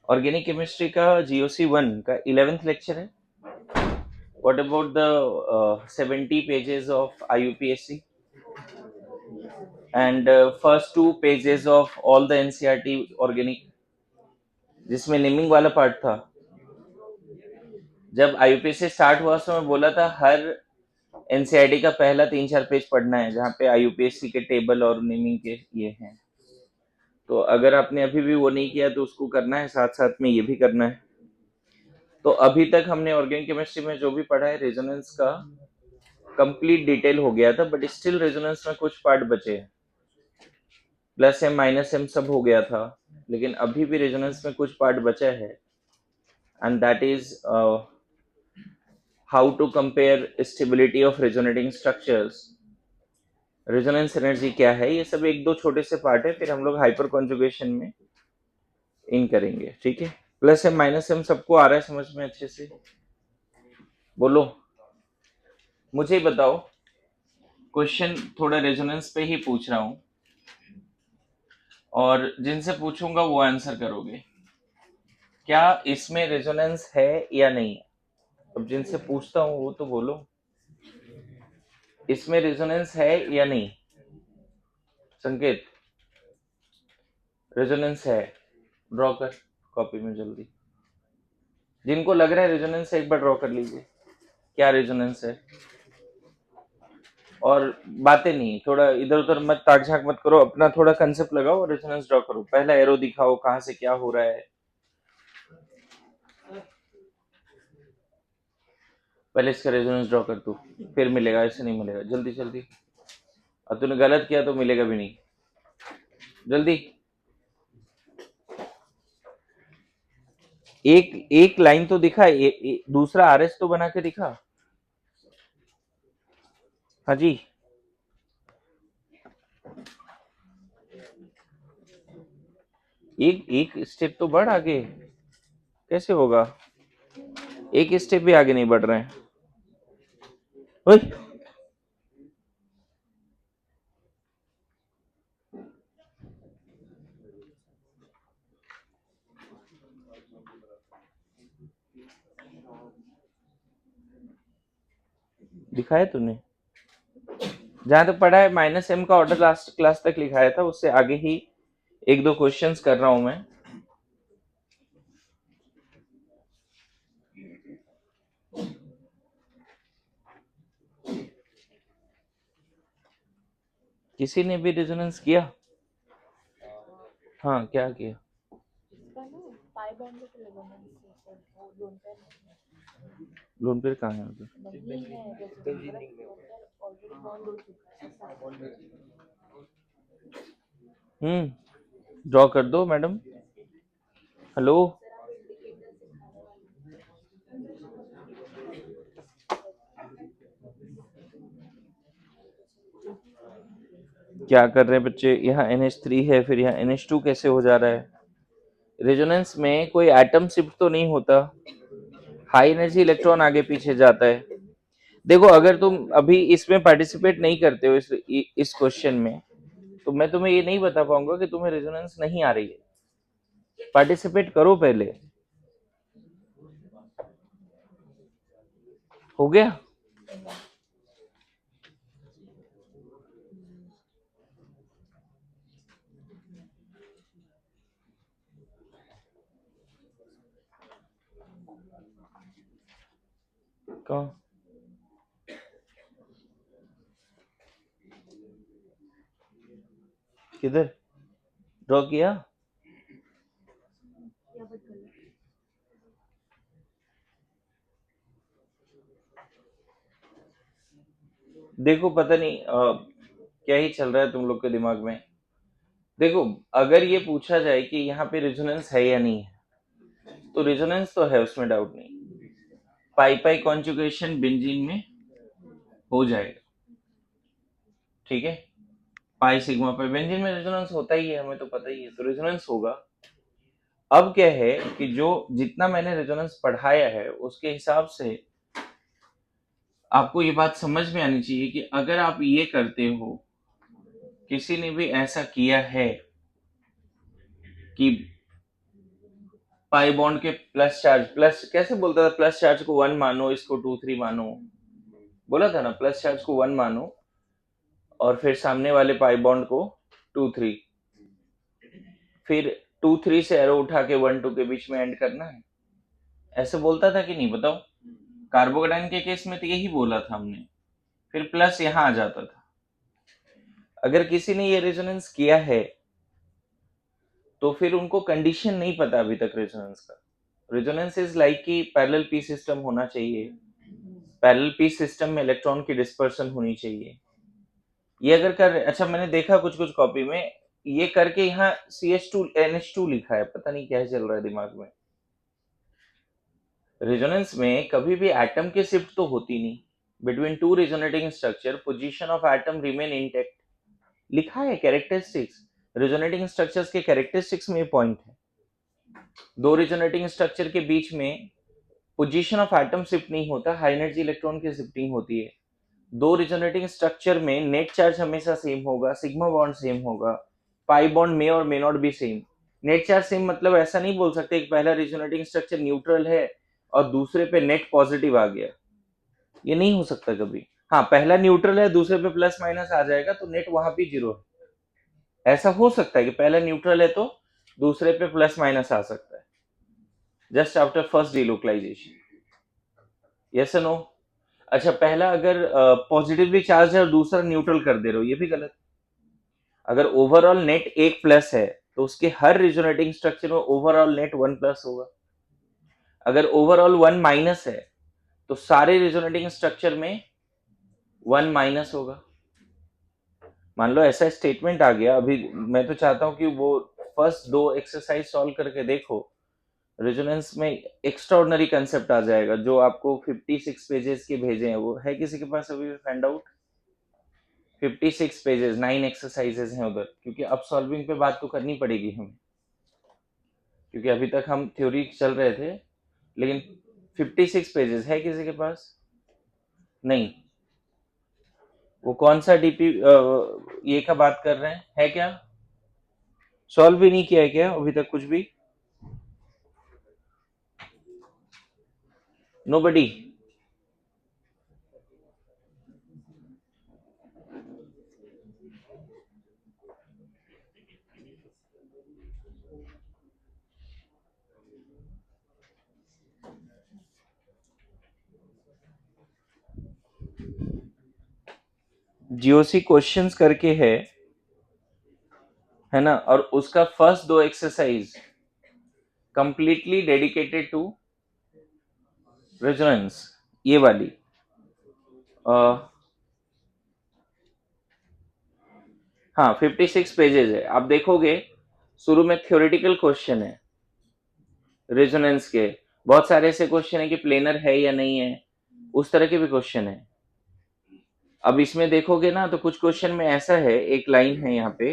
Organic chemistry का GOC 1 का 11th lecture है. What about the 70 pages of आईयूपीएससी and first 2 pages of all the NCERT organic, जिसमें naming वाला part था. जब आईयूपीएससी स्टार्ट हुआ तो मैं बोला था हर एनसीईआरटी का पहला 3-4 पेज पढ़ना है, जहाँ पे आईयूपीएससी के टेबल और नेमिंग के ये हैं. तो अगर आपने अभी भी वो नहीं किया तो उसको करना है, साथ साथ में ये भी करना है. तो अभी तक हमने ऑर्गेनिक केमिस्ट्री में जो भी पढ़ा है रेजोनेंस का कंप्लीट डिटेल हो गया था, बट स्टिल रेजोनेंस में कुछ पार्ट बचे हैं. प्लस एम माइनस एम सब हो गया था, लेकिन अभी भी रेजोनेंस में कुछ पार्ट बचा है. And that is how to compare stability of resonating structures, resonance energy क्या है, ये सब एक दो छोटे से पार्ट है. फिर हम लोग हाइपर कॉन्जुगेशन में इन करेंगे. ठीक है. प्लस एम माइनस एम सबको आ रहा है समझ में अच्छे से? बोलो, मुझे ही बताओ. क्वेश्चन थोड़ा रेजोनेंस पे ही पूछ रहा हूँ, और जिनसे पूछूंगा वो आंसर करोगे. क्या इसमें रेजोनेंस है या नहीं? अब जिनसे पूछता हूँ वो तो बोलो, इसमें रेजोनेंस है या नहीं? संकेत, रेजोनेंस है? ड्रॉ कर कॉपी में जल्दी. जिनको लग रहा है रेजोनेंस है एक बार ड्रॉ कर लीजिए. क्या रेजोनेंस है? और बातें नहीं, थोड़ा इधर उधर मत ताक झाक मत करो, अपना थोड़ा कंसेप्ट लगाओ और रेजोनेंस ड्रॉ करो. पहला एरो दिखाओ कहाँ से क्या हो रहा है. पहले इसका रेजोनेंस ड्रॉ कर तू, फिर मिलेगा. ऐसे नहीं मिलेगा. जल्दी जल्दी. और तूने गलत किया तो मिलेगा भी नहीं. जल्दी. एक एक लाइन तो दिखा. दूसरा आरएस तो बना के दिखा. हाँ जी. एक एक स्टेप तो बढ़ आगे. कैसे होगा? एक स्टेप भी आगे नहीं बढ़ रहे हैं. ओए, दिखाया तूने? जहां तक पढ़ा है माइनस एम का ऑर्डर लास्ट क्लास तक लिखाया था, उससे आगे ही एक दो क्वेश्चंस कर रहा हूं मैं. किसी ने भी रेजोनेंस किया? हाँ, क्या किया? लोन पेयर कहाँ है उधर? ड्रॉ कर दो मैडम. हेलो. क्या कर रहे हैं बच्चे? यहाँ NH3 है, फिर यहाँ NH2 कैसे हो जा रहा है? रेजोनेंस में कोई एटम शिफ्ट तो नहीं होता. हाई एनर्जी इलेक्ट्रॉन आगे पीछे जाता है. देखो, अगर तुम अभी इसमें पार्टिसिपेट नहीं करते हो इस क्वेश्चन में, तो मैं तुम्हें ये नहीं बता पाऊंगा कि तुम्हें रेजोनेंस नहीं आ रही है. पार्टिसिपेट करो पहले. हो गया? कहाँ? किधर ड्रॉ किया? देखो, पता नहीं क्या ही चल रहा है तुम लोग के दिमाग में. देखो, अगर ये पूछा जाए कि यहाँ पे रेजोनेंस है या नहीं है, तो रेजोनेंस तो है, उसमें डाउट नहीं. पाई पाई कॉन्जुगेशन बेंजीन में हो जाएगा. ठीक है. पाई सिग्मा पाई बेंजीन में रेजोनेंस होता ही है, हमें तो पता ही है, तो रेजोनेंस होगा. अब क्या है कि जो जितना मैंने रेजोनेंस पढ़ाया है उसके हिसाब से आपको ये बात समझ में आनी चाहिए कि अगर आप ये करते हो, किसी ने भी ऐसा किया है कि पाई बॉन्ड के प्लस चार्ज, प्लस कैसे बोलता था, प्लस चार्ज को 1 मानो, इसको 2 3 मानो, बोला था ना, प्लस चार्ज को 1 मानो और फिर सामने वाले पाई बॉन्ड को 2 3, फिर 2 3 से एरो उठा के 1 2 के बीच में एंड करना है, ऐसे बोलता था कि नहीं बताओ। कार्बोकेटाइन के केस में तो यही बोला था हमने, फिर प्लस यहाँ आ जाता था। अगर किसी ने ये रेजोनेंस किया है तो फिर उनको कंडीशन नहीं पता अभी तक रेजोनेंस का। रेजोनेंस इज लाइक कि पैरेलल पी सिस्टम होना चाहिए, पैरेलल पी सिस्टम में इलेक्ट्रॉन की डिस्पर्सन होनी चाहिए। ये अगर कर, अच्छा मैंने देखा कुछ कुछ कॉपी में ये करके यहाँ CH2NH2 लिखा है, पता नहीं क्या चल रहा है दिमाग में। रेजोनेंस में कभी भी एटम की शिफ्ट तो होती नहीं, between two resonating structure position of atom remain intact, लिखा है कैरेक्टरिस्टिक्स, रेजोनेटिंग स्ट्रक्चर्स के कैरेक्टरिस्टिक्स में पॉइंट है। दो रेजोनेटिंग स्ट्रक्चर के बीच में पोजीशन ऑफ एटम शिफ्ट नहीं होता, हाई एनर्जी इलेक्ट्रॉन की शिफ्टिंग होती है। दो रेजोनेटिंग स्ट्रक्चर में नेट चार्ज हमेशा सेम होगा, सिग्मा बॉन्ड सेम होगा, पाई बॉन्ड में और मे नॉट भी सेम। नेट चार्ज सेम मतलब ऐसा नहीं बोल सकते कि पहला रेजोनेटिंग स्ट्रक्चर न्यूट्रल है और दूसरे पे नेट पॉजिटिव आ गया, ये नहीं हो सकता कभी। हाँ, पहला न्यूट्रल है दूसरे पे प्लस माइनस आ जाएगा तो नेट वहां भी जीरो है। ऐसा हो सकता है कि पहला न्यूट्रल है तो दूसरे पे प्लस माइनस आ सकता है, just after first delocalization. Yes no? अच्छा, पहला अगर पॉजिटिवली चार्ज है और दूसरा न्यूट्रल कर दे रहे हो, ये भी गलत। अगर ओवरऑल नेट एक प्लस है तो उसके हर रेजोनेटिंग स्ट्रक्चर में ओवरऑल नेट 1 प्लस होगा। अगर ओवरऑल 1 माइनस है तो सारे रेजोनेटिंग स्ट्रक्चर में 1 माइनस होगा। मान लो ऐसा स्टेटमेंट आ गया, अभी मैं तो चाहता हूं कि वो फर्स्ट दो एक्सरसाइज सॉल्व करके देखो, रेजोनेंस में एक्स्ट्राऑर्डिनरी कंसेप्ट आ जाएगा। जो आपको 56 पेजेस के भेजे हैं, वो है किसी के पास अभी हैंड आउट? 56 पेजेस, 9 एक्सरसाइजेस हैं उधर, क्योंकि अब सॉल्विंग पे बात तो करनी पड़ेगी हमें, क्योंकि अभी तक हम थ्योरी चल रहे थे। लेकिन 56 पेजेस है किसी के पास? नहीं। वो कौन सा डीपी ये का बात कर रहे हैं, है क्या? सॉल्व भी नहीं किया है क्या अभी तक कुछ भी? नोबडी? जीओसी क्वेश्चंस करके है ना, और उसका फर्स्ट दो exercise completely dedicated to resonance, ये वाली। हाँ, 56 पेजेस है। आप देखोगे शुरू में थ्योरेटिकल क्वेश्चन है रेजोनेंस के, बहुत सारे ऐसे क्वेश्चन है कि प्लेनर है या नहीं है, उस तरह के भी क्वेश्चन है। अब इसमें देखोगे ना तो कुछ क्वेश्चन में ऐसा है, एक लाइन है यहाँ पे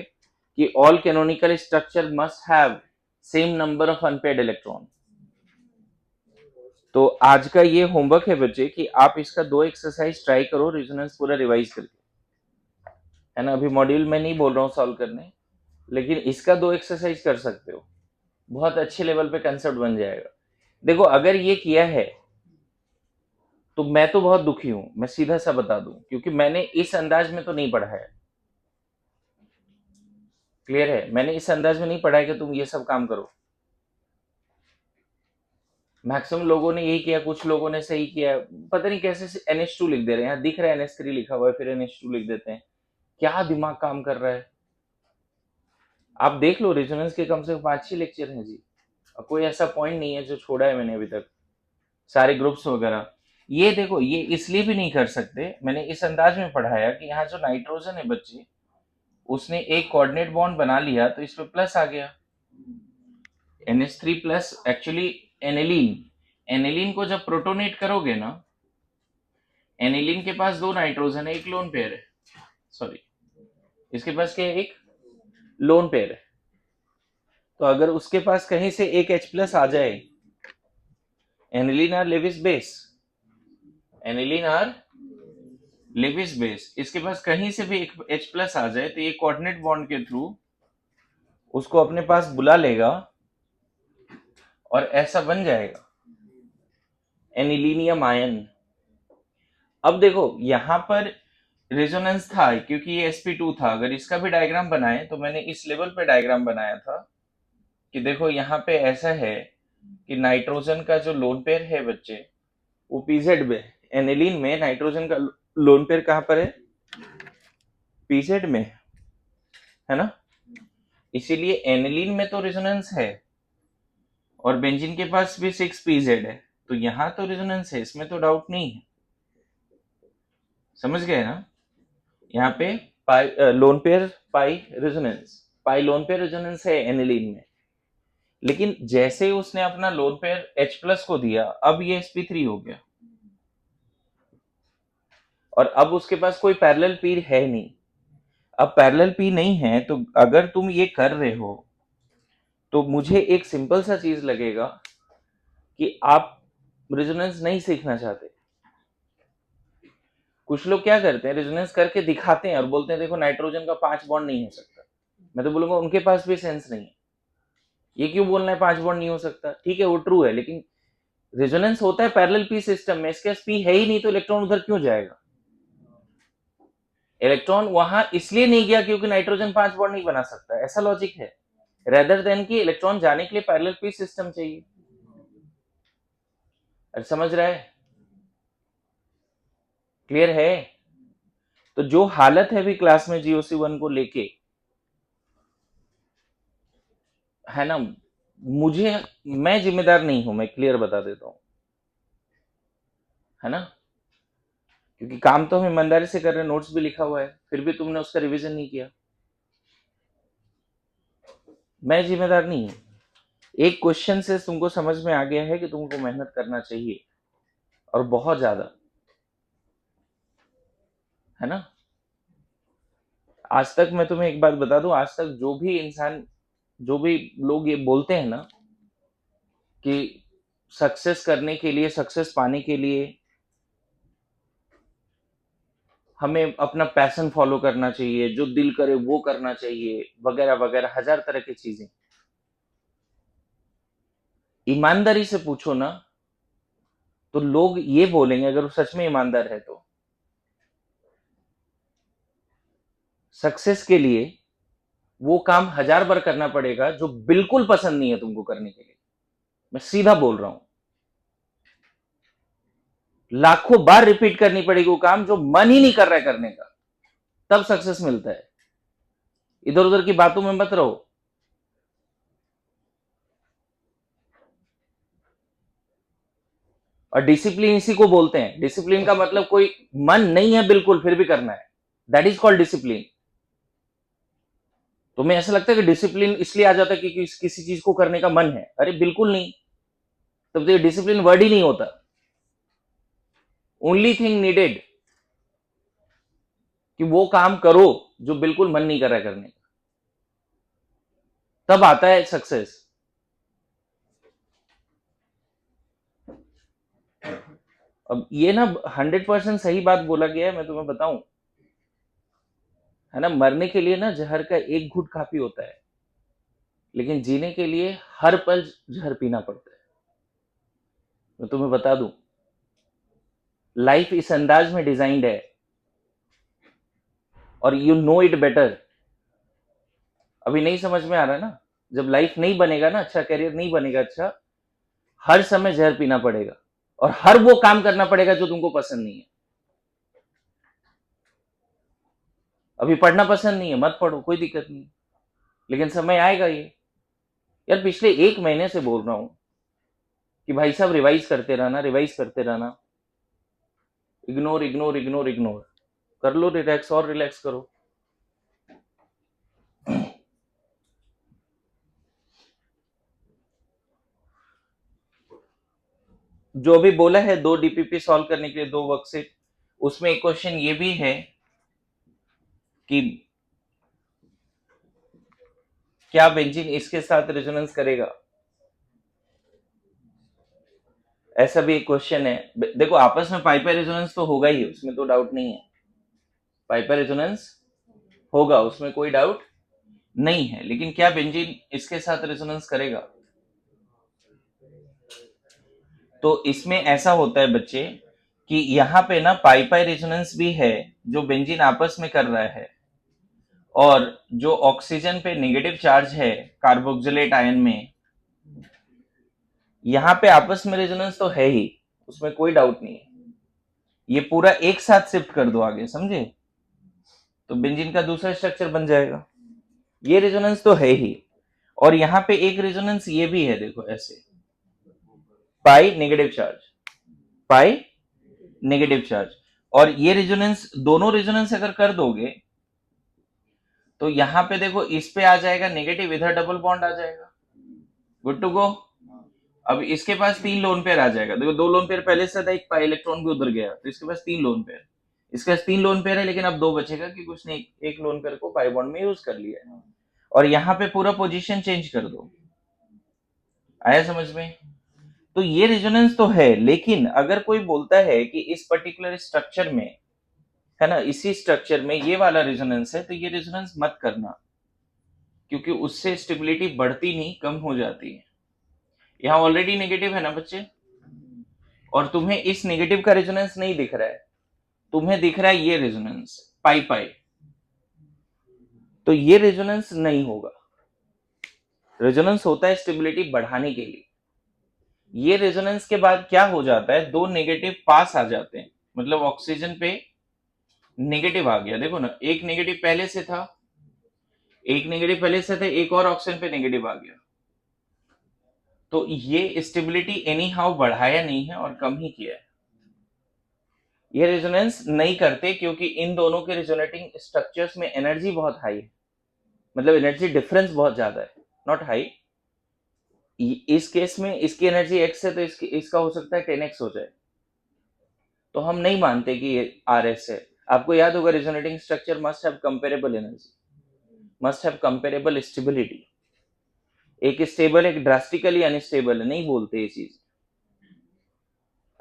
कि all canonical structure must have same number of unpaired electron. तो आज का ये होमवर्क है बच्चे कि आप इसका दो एक्सरसाइज ट्राई करो, रेजोनेंस पूरा रिवाइज करके, है ना। अभी मॉड्यूल में नहीं बोल रहा हूँ सॉल्व करने, लेकिन इसका दो एक्सरसाइज कर सकते हो, बहुत अच्छे लेवल पे कंसेप्ट बन जाएगा। देखो अगर ये किया है तो मैं तो बहुत दुखी हूं, मैं सीधा सा बता दूं, क्योंकि मैंने इस अंदाज में तो नहीं पढ़ा है। क्लियर है? मैंने इस अंदाज में नहीं पढ़ा है कि तुम ये सब काम करो। मैक्सिमम लोगों ने यही किया, कुछ लोगों ने सही किया, पता नहीं कैसे NH2 लिख दे रहे हैं। यहाँ दिख रहा है NH3 लिखा हुआ है, फिर NH2 लिख देते हैं। क्या दिमाग काम कर रहा है? आप देख लो, रेजोनेंस के कम से कम 5-6 लेक्चर हैं जी, और कोई ऐसा पॉइंट नहीं है जो छोड़ा है मैंने अभी तक, सारे ग्रुप्स वगैरह। ये देखो, ये इसलिए भी नहीं कर सकते, मैंने इस अंदाज में पढ़ाया कि यहाँ जो नाइट्रोजन है बच्चे, उसने एक कोऑर्डिनेट बॉन्ड बना लिया तो इस पे प्लस आ गया, NH3 plus, actually aniline. Aniline को जब प्रोटोनेट करोगे ना, एनिलीन के पास दो नाइट्रोजन है, एक लोन पेयर है, सॉरी इसके पास क्या है, एक लोन पेयर है। तो अगर उसके पास कहीं से एक H प्लस आ जाए, aniline are Lewis base, aniline are Lewis base, इसके पास कहीं से भी एक H प्लस आ जाए तो ये कोऑर्डिनेट बॉन्ड के थ्रू उसको अपने पास बुला लेगा और ऐसा बन जाएगा एनिलीनियम आयन। अब देखो यहां पर रेजोनेंस था क्योंकि ये sp2 था। अगर इसका भी डायग्राम बनाए तो मैंने इस लेवल पे डायग्राम बनाया था कि देखो यहाँ पे ऐसा है कि नाइट्रोजन का जो लोन पेयर है बच्चे वो पीजेड में है। एनिलीन में नाइट्रोजन का लोन पेयर कहाँ पर है? पीजेड में, है ना। इसीलिए एनिलीन में तो रेजोनेंस है और बेंजीन के पास भी 6 पीजेड है, तो यहाँ तो रेजोनेंस है, इसमें तो डाउट नहीं है। समझ गए ना। यहाँ पे पाई लोन पेयर पाई रेजोनेंस, पाई लोन पेयर रेजोनेंस है एनिलीन में। लेकिन जैसे ही उसने अपना लोन पेयर H प्लस को दिया, अब ये sp3 हो गया और अब उसके पास कोई पैरेलल पी है नहीं। अब पैरेलल पी नहीं है तो अगर तुम ये कर रहे हो तो मुझे एक सिंपल सा चीज लगेगा कि आप रेजोनेंस नहीं सीखना चाहते। कुछ लोग क्या करते हैं, रेजोनेंस करके दिखाते हैं और बोलते हैं देखो नाइट्रोजन का 5 बॉन्ड नहीं हो सकता। मैं तो बोलूंगा उनके पास भी सेंस नहीं है। ये क्यों बोलना है 5 बॉन्ड नहीं हो सकता? ठीक है वो ट्रू है, लेकिन रेजोनेंस होता है पैरेलल पी सिस्टम में, इसके पास पी है ही नहीं तो इलेक्ट्रॉन उधर क्यों जाएगा? इलेक्ट्रॉन वहां इसलिए नहीं गया क्योंकि नाइट्रोजन 5 बॉन्ड नहीं बना सकता, ऐसा लॉजिक है। रेदर देन कि इलेक्ट्रॉन जाने के लिए पैरेलल पी सिस्टम चाहिए। समझ रहा है? क्लियर है? तो जो हालत है अभी क्लास में GOC1 को लेके, है ना, मुझे, मैं जिम्मेदार नहीं हूं, मैं क्लियर बता देता हूं, है ना। क्योंकि काम तो हम ईमानदारी से कर रहे हैं, नोट्स भी लिखा हुआ है, फिर भी तुमने उसका रिवीजन नहीं किया। मैं जिम्मेदार नहीं हूं। एक क्वेश्चन से तुमको समझ में आ गया है कि तुमको मेहनत करना चाहिए और बहुत ज्यादा, है ना। आज तक मैं तुम्हें एक बात बता दूं, आज तक जो भी इंसान, जो भी लोग ये बोलते हैं ना कि सक्सेस करने के लिए, सक्सेस पाने के लिए हमें अपना पैशन फॉलो करना चाहिए, जो दिल करे वो करना चाहिए, वगैरह वगैरह हजार तरह की चीजें, ईमानदारी से पूछो ना तो लोग ये बोलेंगे, अगर वो सच में ईमानदार है तो, सक्सेस के लिए वो काम 1000 बार करना पड़ेगा जो बिल्कुल पसंद नहीं है तुमको करने के लिए। मैं सीधा बोल रहा हूं, लाखों बार रिपीट करनी पड़ेगी वो काम जो मन ही नहीं कर रहा है करने का, तब सक्सेस मिलता है। इधर उधर की बातों में मत रहो। और डिसिप्लिन इसी को बोलते हैं। डिसिप्लिन का मतलब कोई मन नहीं है बिल्कुल फिर भी करना है, दैट इज कॉल्ड डिसिप्लिन। तुम्हें ऐसा लगता है कि डिसिप्लिन इसलिए आ जाता है कि किसी चीज को करने का मन है? अरे बिल्कुल नहीं, तब तो ये डिसिप्लिन वर्ड ही नहीं होता। ओनली थिंग नीडेड कि वो काम करो जो बिल्कुल मन नहीं कर रहा है करने का, तब आता है सक्सेस। अब ये ना 100% सही बात बोला गया है, मैं तुम्हें बताऊं, है ना। मरने के लिए ना जहर का एक घूंट काफी होता है, लेकिन जीने के लिए हर पल जहर पीना पड़ता है। मैं तुम्हें बता दूं, लाइफ इस अंदाज में डिजाइंड है और यू नो इट बेटर। अभी नहीं समझ में आ रहा ना, जब लाइफ नहीं बनेगा ना, अच्छा करियर नहीं बनेगा, अच्छा, हर समय जहर पीना पड़ेगा और हर वो काम करना पड़ेगा जो तुमको पसंद नहीं है। अभी पढ़ना पसंद नहीं है, मत पढ़ो, कोई दिक्कत नहीं, लेकिन समय आएगा ये। यार पिछले 1 महीने से बोल रहा हूं कि भाई साहब रिवाइज करते रहना, रिवाइज करते रहना। इग्नोर इग्नोर इग्नोर इग्नोर कर लो, रिलैक्स और रिलैक्स करो। जो भी बोला है 2 DPP सॉल्व करने के लिए 2 वर्कशीट, उसमें एक क्वेश्चन ये भी है कि क्या बेंजीन इसके साथ रेजोनेंस करेगा, ऐसा भी एक क्वेश्चन है। देखो आपस में पाई पाई रेजोनेंस तो होगा ही, उसमें तो डाउट नहीं है, पाई पाई रेजोनेंस होगा, उसमें कोई डाउट नहीं है, लेकिन क्या बेंजीन इसके साथ रेजोनेंस करेगा? तो इसमें ऐसा होता है बच्चे कि यहाँ पे ना पाई पाई रेजोनेंस भी है जो बेंजीन आपस में कर रहा है, और जो ऑक्सीजन पे नेगेटिव चार्ज है कार्बोक्सिलेट आयन में, यहाँ पे आपस में रेजोनेंस तो है ही, उसमें कोई डाउट नहीं है। ये पूरा एक साथ शिफ्ट कर दो आगे, समझे, तो बेंजीन का दूसरा स्ट्रक्चर बन जाएगा। ये रेजोनेंस तो है ही, और यहाँ पे एक रेजोनेंस ये भी है, देखो ऐसे, पाई नेगेटिव चार्ज, पाई नेगेटिव चार्ज, और ये रेजोनेंस, दोनों रेजोनेंस अगर कर दोगे तो यहाँ पे देखो इस पे आ जाएगा नेगेटिव, इधर डबल बॉन्ड आ जाएगा, गुड टू गो। अब इसके पास 3 लोन पेयर आ जाएगा, देखो 2 लोन पेयर पहले से था, एक पाई इलेक्ट्रॉन भी उधर गया, तो इसके पास 3 लोन पेयर, इसके पास 3 लोन पेयर है, लेकिन अब 2 बचेगा क्योंकि उसने एक लोन पेयर को पाई बॉन्ड में यूज कर लिया है। और यहाँ पे पूरा पोजीशन चेंज कर दो, आया समझ में। तो ये रेजोनेंस तो है, लेकिन अगर कोई बोलता है कि इस पर्टिकुलर स्ट्रक्चर में, है ना, इसी स्ट्रक्चर में ये वाला रेजोनेंस है, तो ये रेजोनेंस मत करना, क्योंकि उससे स्टेबिलिटी बढ़ती नहीं, कम हो जाती है। यहाँ ऑलरेडी नेगेटिव है ना बच्चे, और तुम्हें इस नेगेटिव का रेजोनेंस नहीं दिख रहा है, तुम्हें दिख रहा है ये रेजोनेंस पाई पाई, तो ये रेजोनेंस नहीं होगा। रेजोनेंस होता है स्टेबिलिटी बढ़ाने के लिए। ये रेजोनेंस के बाद क्या हो जाता है, 2 नेगेटिव पास आ जाते हैं, मतलब ऑक्सीजन पे नेगेटिव आ गया, देखो ना, एक नेगेटिव पहले से था, एक और ऑक्सीजन पे नेगेटिव आ गया, तो ये स्टेबिलिटी एनी हाउ बढ़ाया नहीं है और कम ही किया है। ये रेजोनेंस नहीं करते क्योंकि इन दोनों के रेजोनेटिंग स्ट्रक्चर्स में एनर्जी बहुत हाई है, मतलब एनर्जी डिफरेंस बहुत ज्यादा है, नॉट हाई। इस केस में इसकी एनर्जी एक्स है, तो इसका हो सकता है 10x हो जाए, तो हम नहीं मानते कि ये RS है। आपको याद होगा resonating structure must have comparable energy, must have comparable stability. एक स्टेबल, एक ड्रास्टिकली अनस्टेबल, नहीं बोलते ये चीज।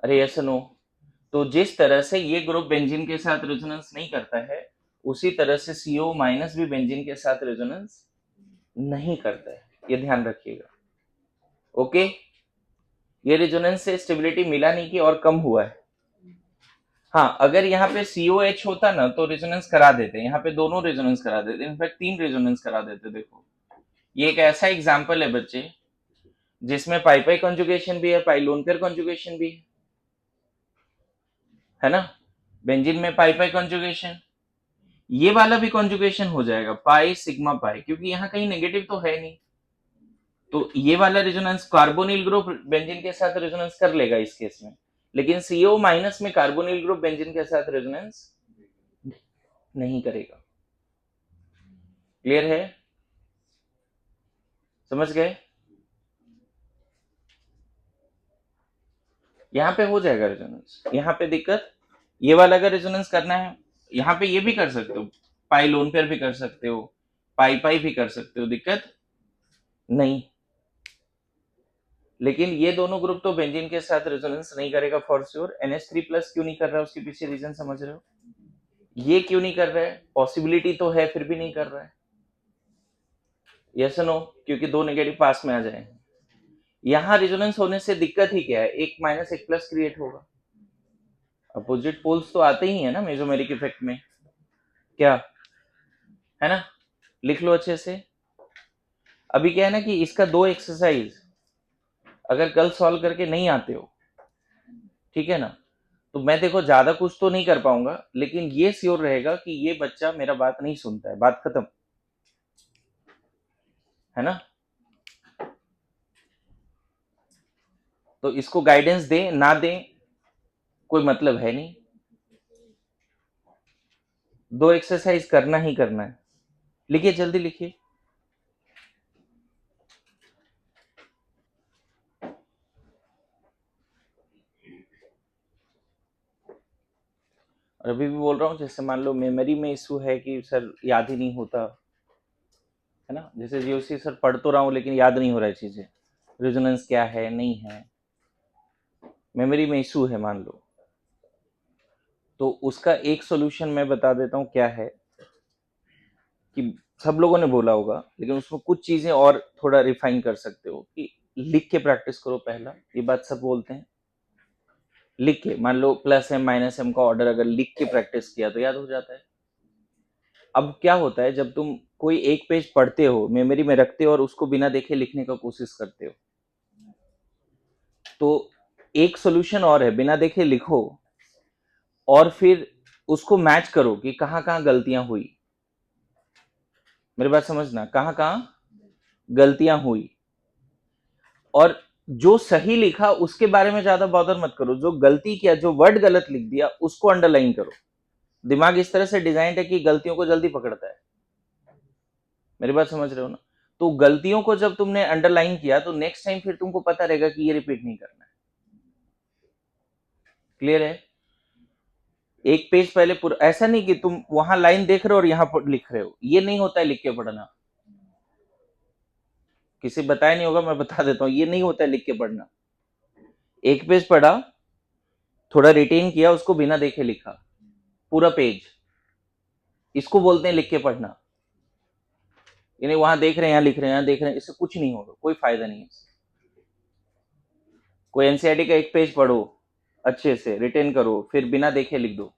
अरे यस नो। तो जिस तरह से ये ग्रुप बेंजीन के साथ रेजोनेंस नहीं करता है, उसी तरह से CO माइनस भी बेंजीन के साथ रेजोनेंस नहीं करता है, ये ध्यान रखिएगा। ओके, ये रेजोनेंस से स्टेबिलिटी मिला नहीं कि और कम हुआ है। हाँ, अगर यहाँ पे COH होता ना तो रेजोनेंस करा देते, यहाँ पे दोनों रेजोनेंस करा देते, इनफैक्ट 3 रेजोनेंस करा देते। देखो ये एक ऐसा एग्जाम्पल है बच्चे जिसमें पाई पाई कॉन्जुगेशन भी है, पाई लोन पेयर कॉन्जुगेशन भी है ना, बेंजीन में पाई पाई कॉन्जुगेशन, ये वाला भी कॉन्जुगेशन हो जाएगा पाई सिग्मा पाई, क्योंकि यहाँ कहीं नेगेटिव तो है नहीं, तो ये वाला रेजोनेंस कार्बोनिल ग्रुप बेंजीन के साथ रेजोनेंस कर लेगा इस केस में, लेकिन CO माइनस में कार्बोनिल ग्रुप बेंजीन के साथ रेजोनेंस नहीं करेगा। क्लियर है, समझ गए। यहाँ पे हो जाएगा रेजोनेंस, यहाँ पे दिक्कत, ये वाला अगर रेजोनेंस करना है, यहाँ पे ये भी कर सकते हो, पाई लोन पेयर भी कर सकते हो, पाई पाई भी कर सकते हो, दिक्कत नहीं। लेकिन ये दोनों ग्रुप तो बेंजीन के साथ रेजोनेंस नहीं करेगा फॉर श्योर। NH3+ क्यों नहीं कर रहा है, उसके पीछे रीजन समझ रहे हो, ये क्यों नहीं कर रहा है, पॉसिबिलिटी तो है फिर भी नहीं कर रहा है, यस नो, क्योंकि 2 नेगेटिव पास में आ जाए। यहाँ रेजोनेंस होने से दिक्कत ही क्या है, 1 माइनस 1 प्लस क्रिएट होगा, अपोजिट पोल्स तो आते ही है ना मेसोमेरिक इफेक्ट में, क्या है ना, लिख लो अच्छे से। अभी क्या है ना कि इसका 2 एक्सरसाइज अगर कल सॉल्व करके नहीं आते हो, ठीक है ना, तो मैं देखो ज्यादा कुछ तो नहीं कर पाऊंगा, लेकिन ये श्योर रहेगा कि ये बच्चा मेरा बात नहीं सुनता है, बात खत्म, है ना। तो इसको गाइडेंस दे ना दे कोई मतलब है नहीं, 2 एक्सरसाइज करना ही करना है। लिखिए, जल्दी लिखिए। और अभी भी बोल रहा हूँ, जैसे मान लो मेमोरी में इशू है कि सर याद ही नहीं होता, है ना, जैसे जीओसी सर पढ़ तो रहा हूँ लेकिन याद नहीं हो रहा है चीजें, रेजोनेंस क्या है नहीं है, मेमोरी में इशू है मान लो, तो उसका एक सॉल्यूशन मैं बता देता हूँ क्या है, कि सब लोगों ने बोला होगा लेकिन उसमें कुछ चीजें और थोड़ा रिफाइन कर सकते हो, कि लिख के प्रैक्टिस करो पहला, ये बात सब बोलते हैं, लिख के, मान लो प्लस एम माइनस एम का ऑर्डर अगर लिख के प्रैक्टिस किया तो याद हो जाता है। अब क्या होता है, जब तुम कोई एक पेज पढ़ते हो, मेमोरी में रखते हो और उसको बिना देखे लिखने का कोशिश करते हो, तो एक सोल्यूशन और है, बिना देखे लिखो और फिर उसको मैच करो कि कहाँ कहाँ गलतियां हुई। मेरी बात समझना, कहाँ कहाँ गलतियां हुई, और जो सही लिखा उसके बारे में ज्यादा बॉदर मत करो, जो गलती किया, जो वर्ड गलत लिख दिया उसको अंडरलाइन करो। दिमाग इस तरह से डिजाइन है कि गलतियों को जल्दी पकड़ता है। मेरी बात समझ रहे हो ना? तो गलतियों को जब तुमने अंडरलाइन किया तो नेक्स्ट टाइम फिर तुमको पता रहेगा कि ये रिपीट नहीं करना है। क्लियर है? एक पेज पहले पूरा, ऐसा नहीं कि तुम वहां लाइन देख रहे हो और यहां पर लिख रहे हो, ये नहीं होता है लिख के पढ़ना। किसी बताया नहीं होगा, मैं बता देता हूँ, ये नहीं होता है लिख के पढ़ना। एक पेज पढ़ा, थोड़ा रिटेन किया, उसको बिना देखे लिखा पूरा पेज, इसको बोलते हैं लिख के पढ़ना। यानी वहां देख रहे हैं, यहाँ लिख रहे हैं, यहाँ देख रहे हैं, इससे कुछ नहीं होगा, कोई फायदा नहीं है। कोई एनसीईआरटी का एक पेज पढ़ो, अच्छे से रिटेन करो, फिर बिना देखे लिख दो,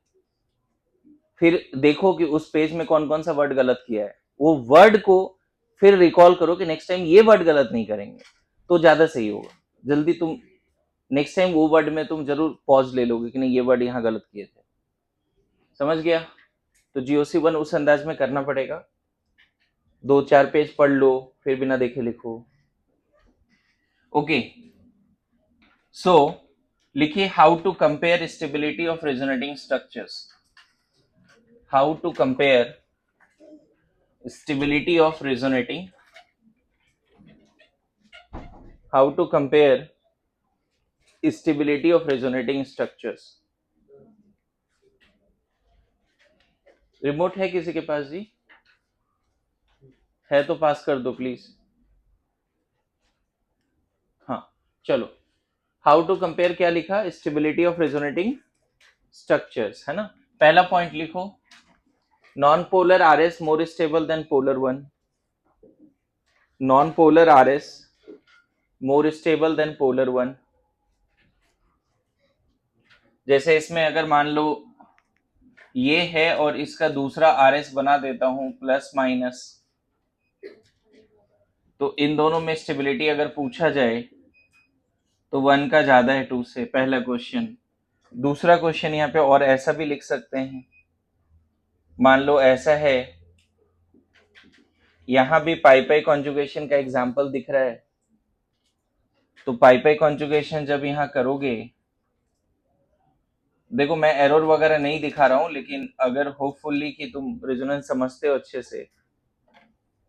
फिर देखो कि उस पेज में कौन कौन सा वर्ड गलत किया है, वो वर्ड को फिर रिकॉल करो कि नेक्स्ट टाइम ये वर्ड गलत नहीं करेंगे, तो ज्यादा सही होगा। जल्दी तुम नेक्स्ट टाइम वो वर्ड में तुम जरूर पॉज ले लोगे कि नहीं ये वर्ड यहाँ गलत किए थे। समझ गया? तो GOC1 उस अंदाज में करना पड़ेगा। 2-4 पेज पढ़ लो, फिर बिना देखे लिखो। ओके, सो लिखिए how to compare stability of resonating structures. How to compare stability of resonating, how to compare stability of resonating structures। Remote है किसी के पास जी? है तो पास कर दो प्लीज। हाँ चलो, हाउ टू कंपेयर क्या लिखा? स्टेबिलिटी ऑफ रेजोनेटिंग स्ट्रक्चर्स, है ना? पहला पॉइंट लिखो, नॉन पोलर RS मोर stable then polar one. Non polar RS मोर स्टेबल देन पोलर वन। जैसे इसमें अगर मान लो ये है और इसका दूसरा RS बना देता हूं प्लस माइनस, तो इन दोनों में स्टेबिलिटी अगर पूछा जाए तो 1 का ज्यादा है 2 से, पहला क्वेश्चन। दूसरा क्वेश्चन यहाँ पे और ऐसा भी लिख सकते हैं, मान लो ऐसा है, यहां भी पाई पाई कॉन्जुगेशन का एग्जाम्पल दिख रहा है, तो पाई पाई कॉन्जुगेशन जब यहाँ करोगे, देखो मैं एरर वगैरह नहीं दिखा रहा हूं, लेकिन अगर होपफुली कि तुम रेजोनेंस समझते हो अच्छे से,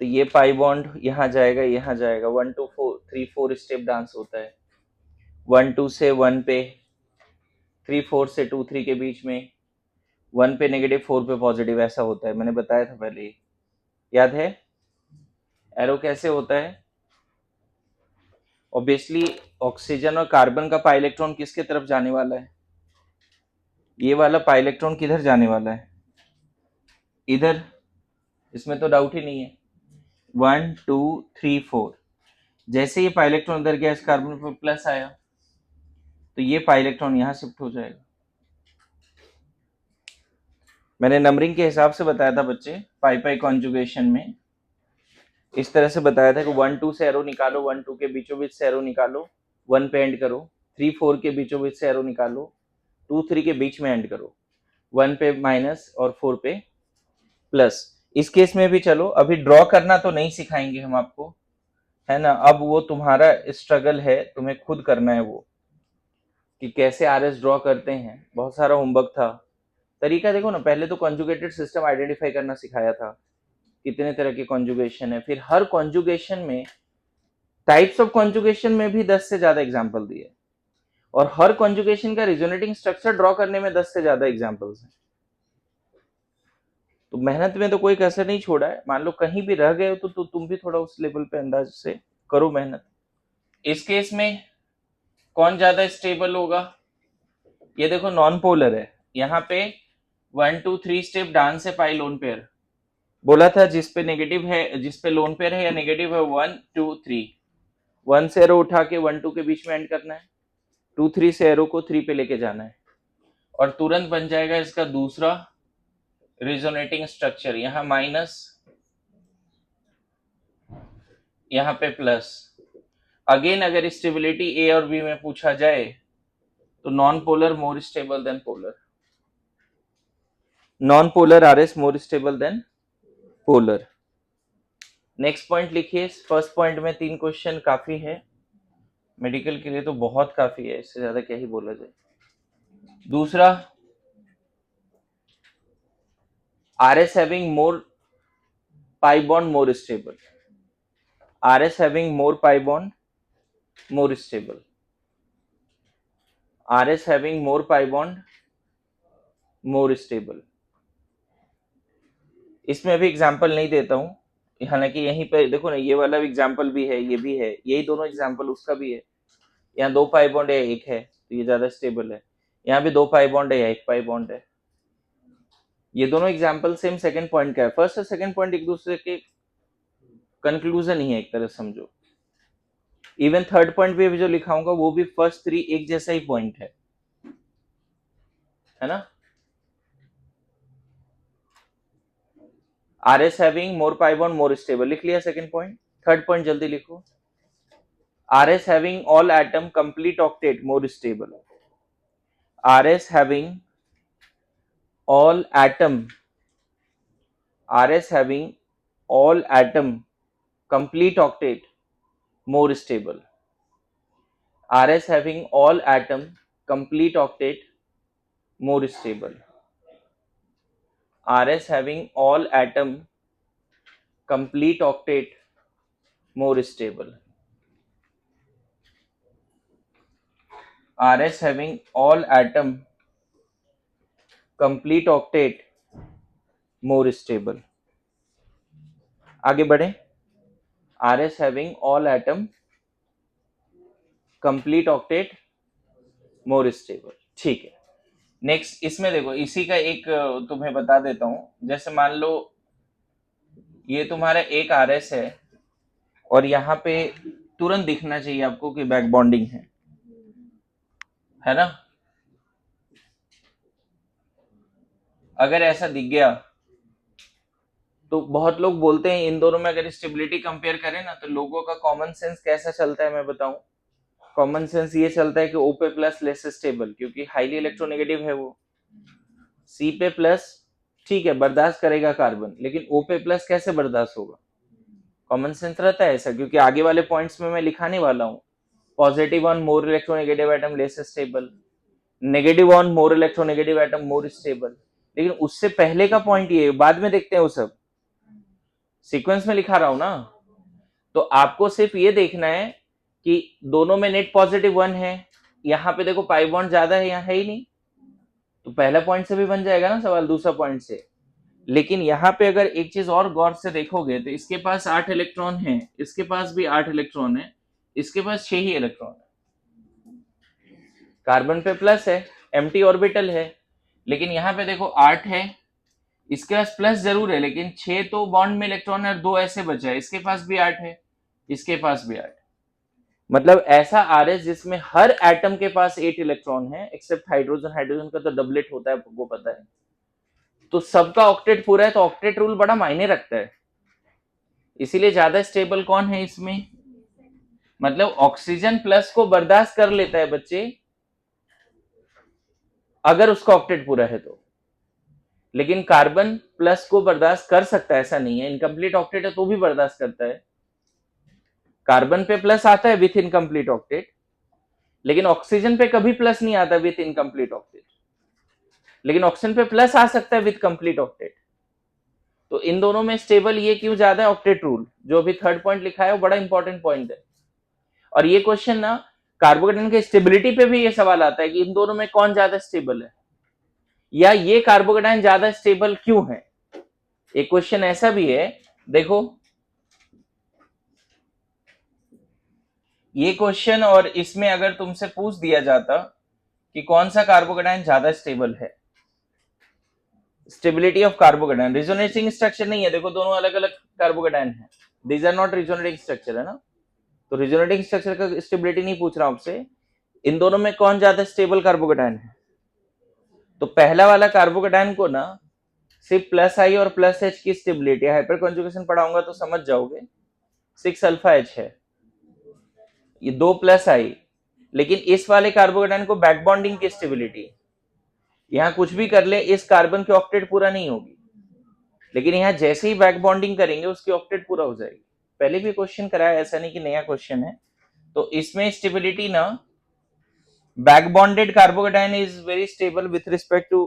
तो ये पाई बॉन्ड यहाँ जाएगा, यहाँ जाएगा, 1 2 4 3 4 स्टेप डांस होता है, 1 2 से 1 पे, 3 4 से 2 3 के बीच में, 1 पे नेगेटिव, 4 पे पॉजिटिव, ऐसा होता है, मैंने बताया था पहले ही, याद है? एरो कैसे होता है? ऑब्वियसली ऑक्सीजन और कार्बन का पाई इलेक्ट्रॉन किसके तरफ जाने वाला है? ये वाला पाई इलेक्ट्रॉन किधर जाने वाला है? इधर, इसमें तो डाउट ही नहीं है। 1 2 3 4, जैसे ये पाई इलेक्ट्रॉन इधर गया, इस कार्बन पर प्लस आया, तो ये पाई इलेक्ट्रॉन यहां शिफ्ट हो जाएगा। मैंने नंबरिंग के हिसाब से बताया था बच्चे, पाई पाई कॉन्जुगेशन में इस तरह से बताया था कि 1 2 से एरो निकालो, 1 2 के बीचों बीच से एरो निकालो, 1 पे एंड करो, 3 4 के बीचों बीच से एरो निकालो, 2 3 के बीच में एंड करो, 1 पे माइनस और 4 पे प्लस। इस केस में भी चलो, अभी ड्रॉ करना तो नहीं सिखाएंगे हम आपको, है ना? अब वो तुम्हारा स्ट्रगल है, तुम्हें खुद करना है वो, कि कैसे RS ड्रॉ करते हैं। बहुत सारा होमवर्क था। तरीका देखो ना, पहले तो कॉन्जुगेटेड सिस्टम आइडेंटिफाई करना सिखाया था, कितने तरह के कॉन्जुगेशन है, फिर हर कॉन्जुगेशन में, टाइप्स ऑफ कॉन्जुगेशन में भी 10 से ज्यादा एग्जाम्पल दिए, और हर कॉन्जुगेशन का रिजोनेटिंग स्ट्रक्चर ड्रॉ करने में 10 से ज्यादा एग्जाम्पल्स हैं। तो मेहनत में तो कोई कसर नहीं छोड़ा है। मान लो कहीं भी रह गए हो तो तुम भी थोड़ा उस लेवल पे अंदाज से करो मेहनत। इस केस में कौन ज्यादा स्टेबल होगा? ये देखो नॉन पोलर है, यहाँ पे 1 2 3 स्टेप डांस है पाई लोन पेयर, बोला था जिसपे नेगेटिव है, जिसपे लोन पेयर है या नेगेटिव है, 1 2 3, 1 से एरो उठा के 1 2 के बीच में एंड करना है। 2 3 से एरो को 3 पे लेके जाना है और तुरंत बन जाएगा इसका दूसरा रिजोनेटिंग स्ट्रक्चर, यहाँ माइनस, यहाँ पे प्लस। अगेन अगर स्टेबिलिटी ए और बी में पूछा जाए तो नॉन पोलर मोर stable then polar, non polar R S मोर stable then polar. Next point लिखिए। फर्स्ट पॉइंट में 3 क्वेश्चन काफी है, मेडिकल के लिए तो बहुत काफी है, इससे ज्यादा क्या ही बोला जाए। दूसरा, are S having more pi bond more stable, are S having more pi bond more stable, are S having more pi bond more stable. इसमें अभी एग्जाम्पल नहीं देता हूं, हालांकि यहीं पे देखो ना, ये वाला एग्जाम्पल भी है, ये भी है, यही दोनों एग्जाम्पल उसका भी है। यहाँ 2 पाई बॉन्ड है, एक है, तो ये ज्यादा स्टेबल है। यहाँ भी 2 पाई बॉन्ड है या 1 पाई बॉन्ड है। ये दोनों एग्जाम्पल सेम सेकंड पॉइंट का है। फर्स्ट और सेकंड पॉइंट एक दूसरे के कंक्लूजन ही है एक तरह समझो। इवन थर्ड पॉइंट भी जो लिखाऊंगा वो भी फर्स्ट 3 एक जैसा ही पॉइंट है ना। R S having more pi bond more stable लिख लिया सेकंड पॉइंट। थर्ड पॉइंट जल्दी लिखो। Are S having all atom complete octet more stable, are S having all atom, RS having all atom complete octet more stable, RS having all atom complete octet more stable, RS having all atom complete octet more stable, RS having all atom complete octet more stable। आगे बढ़े। RS having all atom complete octet more stable, ठीक है। Next इसमें देखो, इसी का एक तुम्हें बता देता हूं। जैसे मान लो ये तुम्हारा एक RS है और यहाँ पे तुरंत दिखना चाहिए आपको कि बैक बॉन्डिंग है ना। अगर ऐसा दिख गया तो बहुत लोग बोलते हैं इन दोनों में अगर स्टेबिलिटी कंपेयर करें ना, तो लोगों का कॉमन सेंस कैसा चलता है मैं बताऊं। कॉमन सेंस ये चलता है कि O पे प्लस लेस स्टेबल, क्योंकि हाईली इलेक्ट्रोनेगेटिव है वो। C पे प्लस ठीक है बर्दाश्त करेगा कार्बन, लेकिन O पे प्लस कैसे बर्दाश्त होगा। कॉमन सेंस रहता है ऐसा, क्योंकि आगे वाले पॉइंट्स में मैं लिखाने वाला हूं। Positive on more electronegative atom less stable, negative on more electronegative atom more stable. लेकिन उससे पहले का पॉइंट ये, बाद में देखते हैं वो सब, सीक्वेंस में लिखा रहा हूं ना। तो आपको सिर्फ ये देखना है कि दोनों में नेट पॉजिटिव 1 है। यहाँ पे देखो पाई बॉन्ड ज्यादा है, यहाँ है ही नहीं, तो पहला पॉइंट से भी बन जाएगा ना सवाल, दूसरा पॉइंट से। लेकिन यहाँ पे अगर एक चीज और गौर से देखोगे तो इसके पास 8 इलेक्ट्रॉन है, इसके पास भी 8 इलेक्ट्रॉन है, इसके पास 6 ही इलेक्ट्रॉन है। कार्बन पे प्लस है, एम्प्टी ऑर्बिटल है, लेकिन यहाँ पे देखो 8 है, इसके पास प्लस जरूर है, लेकिन 6 तो बॉन्ड में इलेक्ट्रॉन है और 2 ऐसे बचा है। इसके पास भी 8 है, इसके पास भी 8। मतलब ऐसा आरएस जिसमें हर एटम के पास 8 इलेक्ट्रॉन है, एक्सेप्ट हाइड्रोजन। हाइड्रोजन का तो डबलेट होता है, आपको पता है। तो सबका ऑक्टेट पूरा है, तो ऑक्टेट रूल बड़ा मायने रखता है। इसीलिए ज्यादा स्टेबल कौन है इसमें, मतलब ऑक्सीजन प्लस को बर्दाश्त कर लेता है बच्चे, अगर उसका ऑक्टेट पूरा है तो। लेकिन कार्बन प्लस को बर्दाश्त कर सकता है, ऐसा नहीं है। इनकम्प्लीट ऑक्टेट है तो भी बर्दाश्त करता है। कार्बन पे प्लस आता है विथ इनकम्प्लीट ऑक्टेट, लेकिन ऑक्सीजन पे कभी प्लस नहीं आता विथ इनकम्प्लीट ऑक्टेट। लेकिन ऑक्सीजन पे प्लस आ सकता है विथ कंप्लीट ऑक्टेट। तो इन दोनों में स्टेबल ये क्यों ज्यादा है, ऑक्टेट रूल। जो अभी थर्ड पॉइंट लिखा है वो बड़ा इंपॉर्टेंट पॉइंट है। और ये क्वेश्चन ना कार्बोकेटाइन के स्टेबिलिटी पे भी ये सवाल आता है कि इन दोनों में कौन ज्यादा स्टेबल है, या ये कार्बोकेटाइन ज्यादा स्टेबल क्यों है। एक क्वेश्चन ऐसा भी है, देखो ये क्वेश्चन, और इसमें अगर तुमसे पूछ दिया जाता कि कौन सा कार्बोकेटाइन ज्यादा स्टेबल है, stability of carbocation, resonating structure नहीं है, देखो दोनों अलग अलग कार्बोकेटाइन है, these are not resonating structure, है ना। तो रिजोनेटिंग स्ट्रक्चर का स्टेबिलिटी नहीं पूछ रहा हूं आपसे, इन दोनों में कौन ज्यादा स्टेबल कार्बोकेटायन है? तो पहला वाला कार्बोकेटायन को ना सिर्फ प्लस आई और प्लस एच की स्टेबिलिटी, हाइपर कॉन्जुगेशन पढ़ाऊंगा तो समझ जाओगे, 6 अल्फा एच है, ये 2 प्लस आई। लेकिन इस वाले कार्बोकेटायन को बैक बॉन्डिंग की स्टेबिलिटी, यहां कुछ भी कर ले इस कार्बन की ऑक्टेट पूरा नहीं होगी, लेकिन यहां जैसे ही बैक बॉन्डिंग करेंगे उसकी ऑक्टेट पूरा हो जाएगी। पहले भी क्वेश्चन कराया, ऐसा नहीं कि नया क्वेश्चन है। तो इसमें स्टेबिलिटी ना, back bonded carbocation is very stable with respect to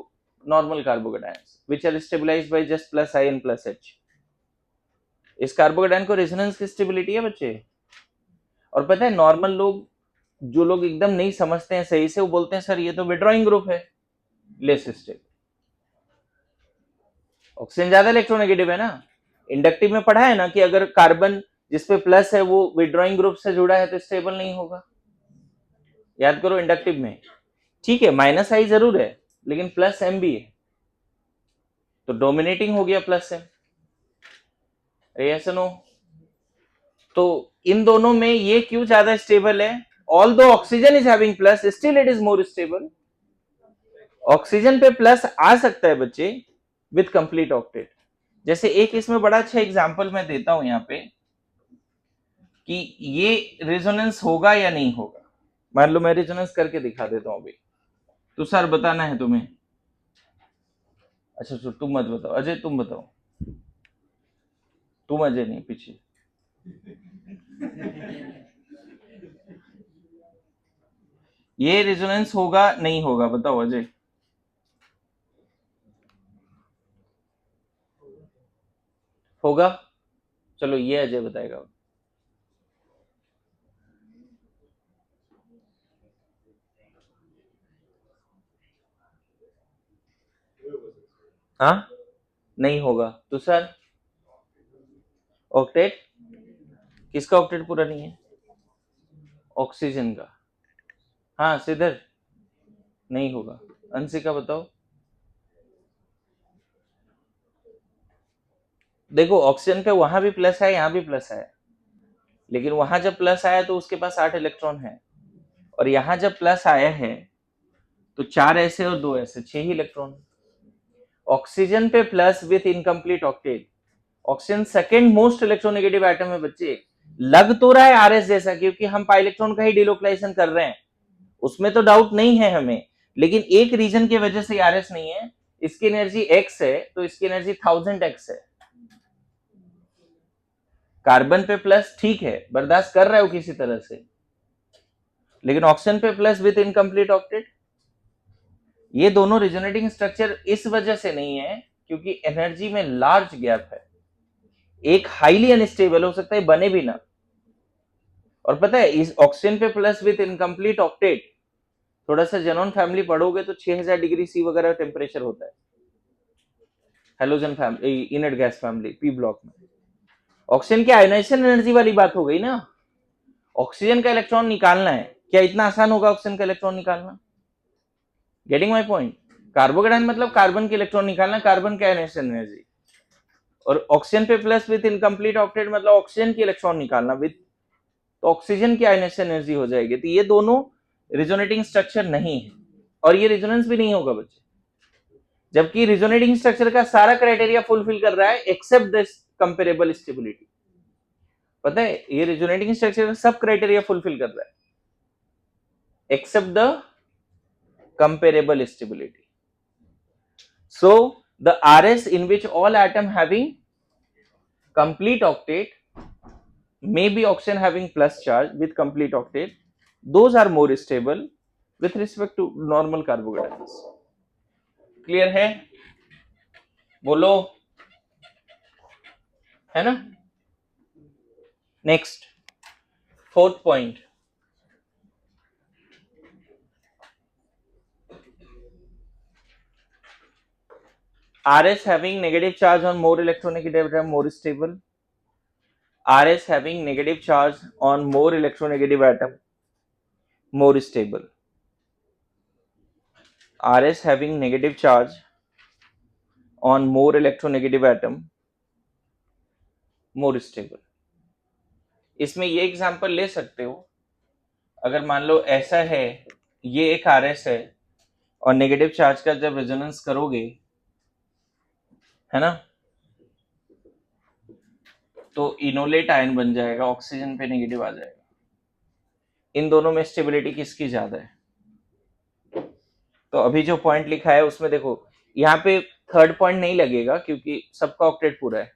normal carbocations which are stabilized by just plus I and plus H. इस कार्बोकेटायन को रेजोनेंस की स्टेबिलिटी है बच्चे। और पता है नॉर्मल लोग, जो लोग एकदम नहीं समझते हैं सही से, वो बोलते हैं सर ये तो विड्रॉइंग ग्रुप है, लेस स्टेबल। ऑक्सीजन ज्यादा इलेक्ट्रोनेगेटिव है ना। इंडक्टिव में पढ़ा है ना कि अगर कार्बन जिसपे प्लस है वो विड्रॉइंग ग्रुप से जुड़ा है तो स्टेबल नहीं होगा, याद करो इंडक्टिव में। ठीक है, माइनस आई जरूर है लेकिन प्लस एम भी है, तो डोमिनेटिंग हो गया प्लस एम। Yes no? तो इन दोनों में ये क्यों ज्यादा स्टेबल है? ऑल दो oxygen is having plus, still it is more stable. Oxygen पे प्लस आ सकता है बच्चे विथ कंप्लीट ऑक्टेट। जैसे एक इसमें बड़ा अच्छा एग्जांपल मैं देता हूं यहाँ पे कि ये रेजोनेंस होगा या नहीं होगा। मान लो मैं रेजोनेंस करके दिखा देता हूं अभी, तो सर बताना है तुम्हें। अच्छा तुम मत बताओ, अजय तुम बताओ। तुम अजय नहीं, पीछे। ये रेजोनेंस होगा नहीं होगा, बताओ अजय। होगा? चलो ये अजय बताएगा। हाँ नहीं होगा। तो सर ऑक्टेट, किसका ऑक्टेट पूरा नहीं है? ऑक्सीजन का। हाँ सिद्धर नहीं होगा। अंशिका बताओ। देखो ऑक्सीजन पे वहां भी प्लस है, यहां भी प्लस है, लेकिन वहां जब प्लस आया तो उसके पास 8 इलेक्ट्रॉन है, और यहां जब प्लस आया है तो 4 ऐसे और 2 ऐसे, 6 ही इलेक्ट्रॉन। ऑक्सीजन पे plus with incomplete octet. Oxygen second most electronegative atom है बच्चे। लग तो रहा है आरएस जैसा क्योंकि हम पाई इलेक्ट्रॉन का ही डिलोकलाइजेशन कर रहे हैं, उसमें तो डाउट नहीं है हमें, लेकिन एक रीजन की वजह से आरएस नहीं है। इसकी एनर्जी एक्स है तो इसकी एनर्जी 1000x है। कार्बन पे प्लस ठीक है, बर्दाश्त कर रहा है वो किसी तरह से, लेकिन ऑक्सीजन पे प्लस विथ इनकम्प्लीट ऑक्टेट। ये दोनों रिजोनेटिंग स्ट्रक्चर इस वजह से नहीं है क्योंकि एनर्जी में लार्ज गैप है। एक हाईली अनस्टेबल हो सकता है, बने भी ना। और पता है इस ऑक्सीजन पे प्लस विथ इनकम्प्लीट ऑक्टेट, थोड़ा सा जेनॉन फैमिली पढ़ोगे तो 6000 डिग्री सी वगैरह टेम्परेचर होता है। Halogen family, inert gas family, P block में। ऑक्सीजन की आयोनाइजेशन एनर्जी वाली बात हो गई ना। ऑक्सीजन का इलेक्ट्रॉन निकालना है, क्या इतना आसान होगा ऑक्सीजन का इलेक्ट्रॉन निकालना? Getting my point? कार्बोकेटायन मतलब कार्बन के इलेक्ट्रॉन निकालना, कार्बन की आयोनाइजेशन एनर्जी। और ऑक्सीजन पे प्लस विथ इनकम्प्लीट ऑक्टेट मतलब ऑक्सीजन की इलेक्ट्रॉन निकालना विथ, तो ऑक्सीजन की आयोनाइजेशन एनर्जी हो जाएगी। तो ये दोनों रिजोनेटिंग स्ट्रक्चर नहीं है, और ये रिजोनेंस भी नहीं होगा बच्चे, जबकि रिजोनेटिंग स्ट्रक्चर का सारा क्राइटेरिया फुलफिल कर रहा है एक्सेप्ट द कंपेरेबल स्टेबिलिटी। पता है ये रिजोनेटिंग स्ट्रक्चर का सब क्राइटेरिया फुलफिल कर रहा है except the comparable stability. So the RS in which all atom having complete octet, may be oxygen having plus charge with complete octet, those are more stable with respect to normal carbocations. Clear है? बोलो, है ना? Next, fourth point, RS having negative charge on more electronegative atom more stable. RS having negative charge on more electronegative atom more stable. RS having negative charge on more electronegative atom more stable. इसमें ये example ले सकते हो, अगर मान लो ऐसा है, ये एक RS है और नेगेटिव चार्ज का जब रेजोनेंस करोगे, है ना, तो इनोलेट आयन बन जाएगा, ऑक्सीजन पे नेगेटिव आ जाएगा। इन दोनों में स्टेबिलिटी किसकी ज्यादा है? तो अभी जो पॉइंट लिखा है उसमें देखो, यहाँ पे थर्ड पॉइंट नहीं लगेगा क्योंकि सबका ऑक्टेट पूरा है।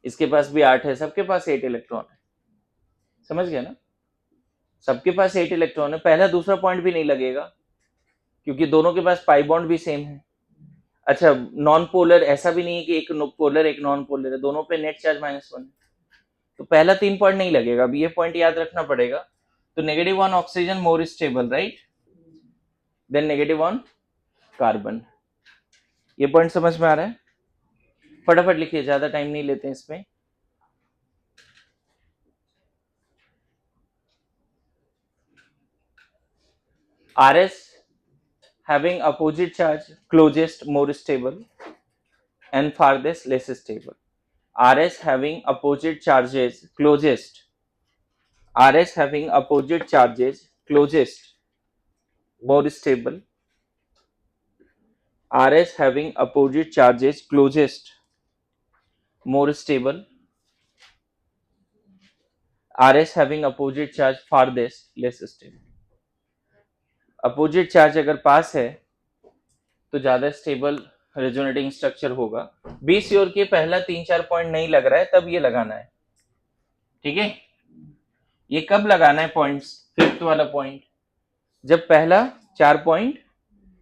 इसके पास भी 8 है, सबके पास 8 इलेक्ट्रॉन है, समझ गया ना? सबके पास 8 इलेक्ट्रॉन है, पहला दूसरा पॉइंट भी नहीं लगेगा क्योंकि दोनों के पास पाई बॉन्ड भी सेम है। अच्छा, नॉन पोलर ऐसा भी नहीं है कि एक पोलर एक नॉन पोलर है, दोनों पे नेट चार्ज -1 है, तो पहला 3 पॉइंट नहीं लगेगा। अब ये पॉइंट याद रखना पड़ेगा। तो -1 oxygen more stable, right, then -1 carbon. ये पॉइंट समझ में आ रहा है? फटाफट लिखिए, ज्यादा टाइम नहीं लेते हैं इसमें। RS having opposite charge, closest more stable, and farthest less stable. RS having opposite charges, closest. RS having opposite charges, closest more stable. RS having opposite charges, closest more stable. RS having opposite charge, farthest less stable. Opposite charge अगर पास है तो ज्यादा stable resonating structure होगा। Be sure के पहला 3-4 point नहीं लग रहा है तब ये लगाना है, ठीक है? ये कब लगाना है पॉइंट्स? फिफ्थ वाला पॉइंट, जब पहला 4 पॉइंट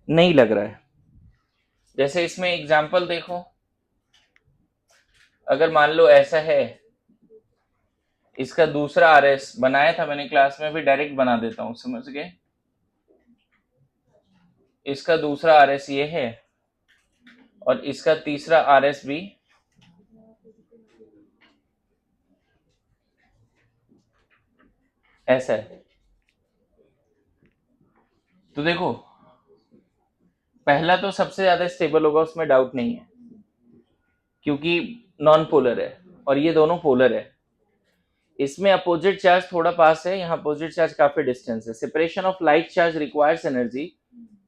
नहीं लग रहा है। जैसे इसमें एग्जांपल देखो, अगर मान लो ऐसा है, इसका दूसरा RS बनाया था मैंने क्लास में, भी डायरेक्ट बना देता हूं, समझ गए? इसका दूसरा RS ये है और इसका तीसरा RS भी ऐसा है। तो देखो, पहला तो सबसे ज्यादा स्टेबल होगा, उसमें डाउट नहीं है, क्योंकि नॉन पोलर है और ये दोनों पोलर है। इसमें अपोजिट चार्ज थोड़ा पास है, यहाँ अपोजिट चार्ज काफी डिस्टेंस है। Separation of like charge requires energy,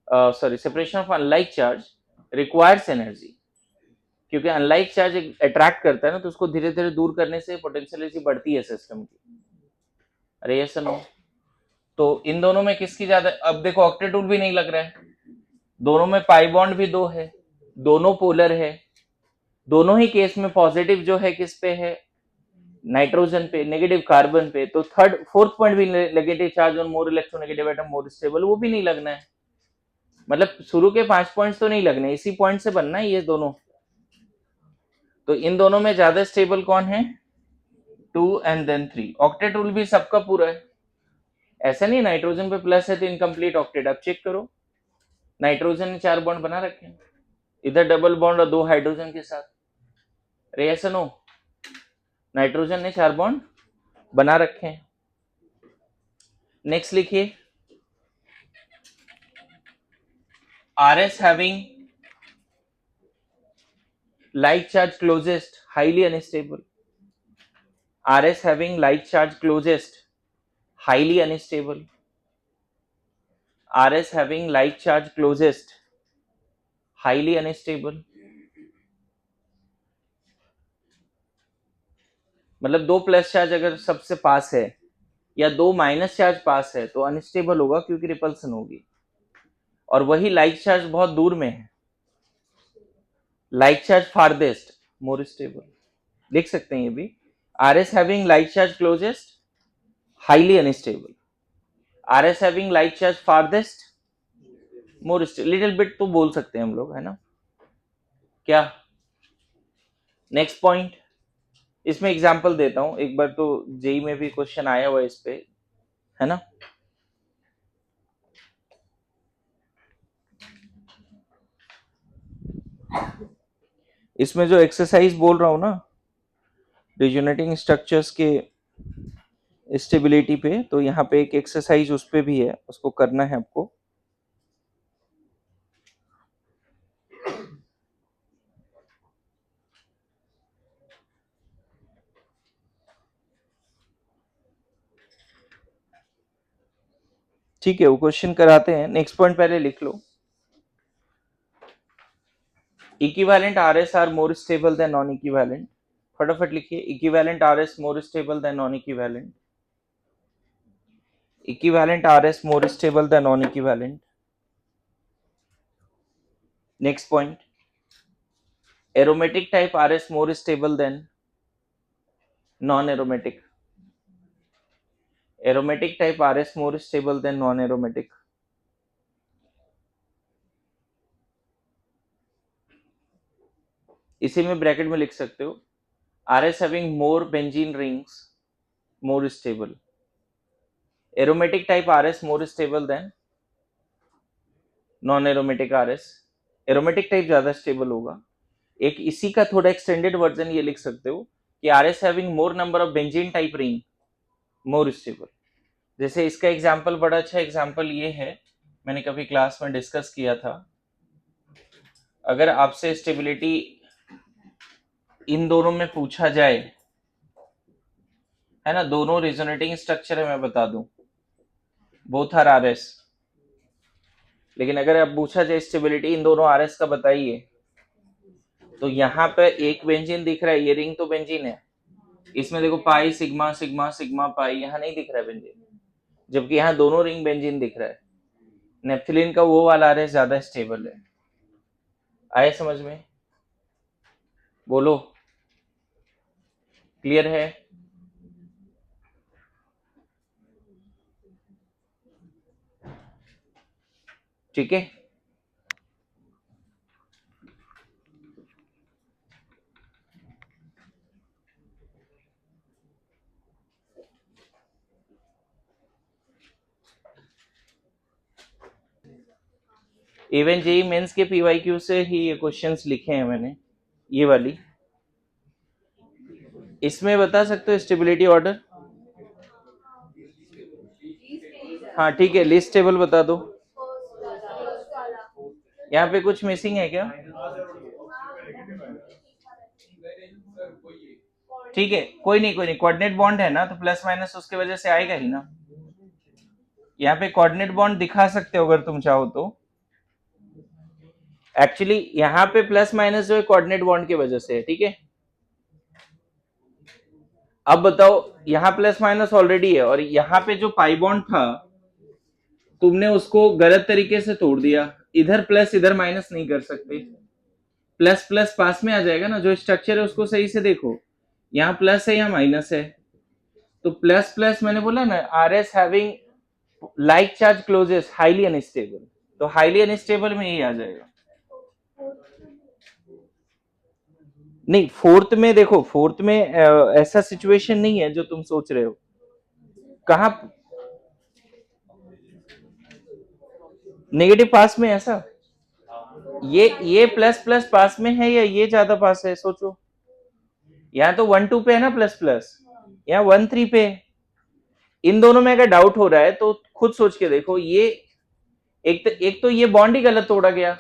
sorry, separation of unlike charge requires energy, क्योंकि अनलाइक चार्ज अट्रैक्ट करता है ना, तो उसको धीरे धीरे दूर करने से पोटेंशियल एनर्जी बढ़ती है सिस्टम की। अरे यस नो? तो इन दोनों में किसकी ज्यादा? अब देखो, ऑक्टेट रूल भी नहीं लग रहा है, दोनों में पाई बॉन्ड भी 2 है, दोनों पोलर है, दोनों ही केस में पॉजिटिव जो है किस पे है? नाइट्रोजन पे, नेगेटिव कार्बन पे। तो थर्ड फोर्थ पॉइंट भी negative charge on more electronegative atom more stable, वो भी नहीं लगना है। मतलब शुरू के 5 पॉइंट्स तो नहीं लगने, इसी पॉइंट से बनना है ये दोनों। तो इन दोनों में ज्यादा स्टेबल कौन है? 2 एंड देन 3। ऑक्टेट रूल भी सबका पूरा है, ऐसा नहीं नाइट्रोजन पे प्लस है तो इनकम्प्लीट ऑक्टेट। आप चेक करो, नाइट्रोजन ने 4 बॉन्ड बना रखे हैं, इधर डबल बॉन्ड और 2 हाइड्रोजन के साथ। अरे ऐसा नो, नाइट्रोजन ने 4 बॉन्ड बना रखे हैं। नेक्स्ट लिखिए, RS having like charge closest, highly unstable. RS having like charge closest, highly unstable. RS having like charge closest, highly unstable. मतलब 2 प्लस चार्ज अगर सबसे पास है या 2 माइनस चार्ज पास है तो अनस्टेबल होगा क्योंकि रिपल्सन होगी। और वही लाइक चार्ज बहुत दूर में है, like charge farthest more stable. लिख सकते हैं ये भी, RS having like charge closest, highly unstable. RS having like charge farthest, more stable. Little bit तो बोल सकते हैं हम लोग, है ना? क्या नेक्स्ट पॉइंट? इसमें एग्जांपल देता हूं एक बार, तो जेई में भी क्वेश्चन आया हुआ है इस पे, है ना? इसमें जो एक्सरसाइज बोल रहा हूं ना, रिजोनेटिंग स्ट्रक्चर्स के स्टेबिलिटी पे, तो यहाँ पे एक एक्सरसाइज उस पे भी है, उसको करना है आपको। ठीक है, वो क्वेश्चन कराते हैं। नेक्स्ट पॉइंट पहले लिख लो। Equivalent RS are more stable than non equivalent. फटाफट लिखिए, equivalent RS more stable than non equivalent. Equivalent RS more stable than non equivalent. Next point, aromatic type RS more stable than non aromatic. Aromatic type RS more stable than non aromatic. इसी में bracket में लिख सकते हो, RS having more benzene rings more stable. Aromatic type RS more stable than non aromatic RS. Aromatic type ज्यादा stable होगा। एक इसी का थोड़ा एक्सटेंडेड वर्जन ये लिख सकते हो कि RS having more number of benzene type ring more stable. जैसे इसका एग्जांपल, बड़ा अच्छा एग्जांपल ये है, मैंने कभी क्लास में डिस्कस किया था। अगर आपसे स्टेबिलिटी इन दोनों में पूछा जाए, है ना, दोनों रेजोनेटिंग स्ट्रक्चर है, मैं बता दूं, बोथ आर आरएस। लेकिन अगर आप पूछा जाए स्टेबिलिटी इन दोनों आरएस का बताइए, तो यहाँ पे एक बेंजीन दिख रहा है, ये रिंग तो बेंजीन है, इसमें देखो pi sigma sigma sigma pi, यहाँ नहीं दिख रहा है बेंजीन, जबकि यहाँ दोनों रिंग बेंजीन दिख रहा है। नेप्थलीन का वो वाला आरएस ज्यादा स्टेबल है। आए समझ में? बोलो, क्लियर है? ठीक है, इवन जेई मेंस के पीवाईक्यू से ही ये क्वेश्चंस लिखे हैं मैंने, ये वाली। इसमें बता सकते हो स्टेबिलिटी ऑर्डर? हाँ ठीक है, लिस्ट टेबल बता दो। यहाँ पे कुछ मिसिंग है क्या? ठीक है, कोई नहीं कोई नहीं, कोऑर्डिनेट बॉन्ड है ना, तो प्लस माइनस उसके वजह से आएगा ही ना। यहाँ पे कोऑर्डिनेट बॉन्ड दिखा सकते हो अगर तुम चाहो तो। एक्चुअली यहाँ पे प्लस माइनस जो है कोऑर्डिनेट बॉन्ड की वजह से है, ठीक है। अब बताओ, यहाँ प्लस माइनस ऑलरेडी है, और यहाँ पे जो पाई बॉन्ड था तुमने उसको गलत तरीके से तोड़ दिया। इधर प्लस इधर माइनस नहीं कर सकते, प्लस प्लस पास में आ जाएगा ना। जो स्ट्रक्चर है उसको सही से देखो, यहाँ प्लस है यहाँ माइनस है, तो प्लस प्लस मैंने बोला ना, R S having like charge closes highly unstable, तो हाईली अनस्टेबल में यही आ जाएगा। नहीं, फोर्थ में देखो, फोर्थ में ऐसा सिचुएशन नहीं है जो तुम सोच रहे हो। कहा नेगेटिव पास में ऐसा? ये प्लस प्लस पास में है या ये ज्यादा पास है, सोचो। यहाँ तो 1 2 पे है ना प्लस प्लस, यहाँ 1 3 पे। इन दोनों में अगर डाउट हो रहा है तो खुद सोच के देखो, ये एक तो ये बॉन्ड ही गलत तोड़ा गया।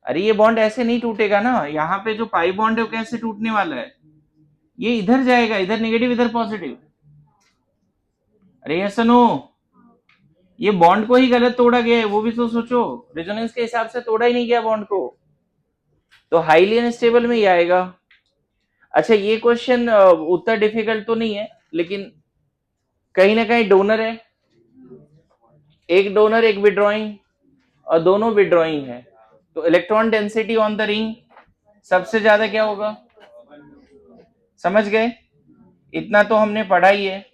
अरे ये बॉन्ड ऐसे नहीं टूटेगा ना, यहाँ पे जो पाई बॉन्ड है वो कैसे टूटने वाला है, ये इधर जाएगा, इधर नेगेटिव इधर पॉजिटिव। अरे ऐसा नो, ये बॉन्ड को ही गलत तोड़ा गया है, वो भी तो सोचो, रेजोनेंस के हिसाब से तोड़ा ही नहीं गया बॉन्ड को, तो हाईली अनस्टेबल में ही आएगा। अच्छा, ये क्वेश्चन उतना डिफिकल्ट तो नहीं है, लेकिन कहीं ना कहीं डोनर है, एक डोनर एक विड्रॉइंग, और दोनों विड्रॉइंग है, तो electron density on the ring सबसे ज्यादा क्या होगा? समझ गए? इतना तो हमने पढ़ा ही है।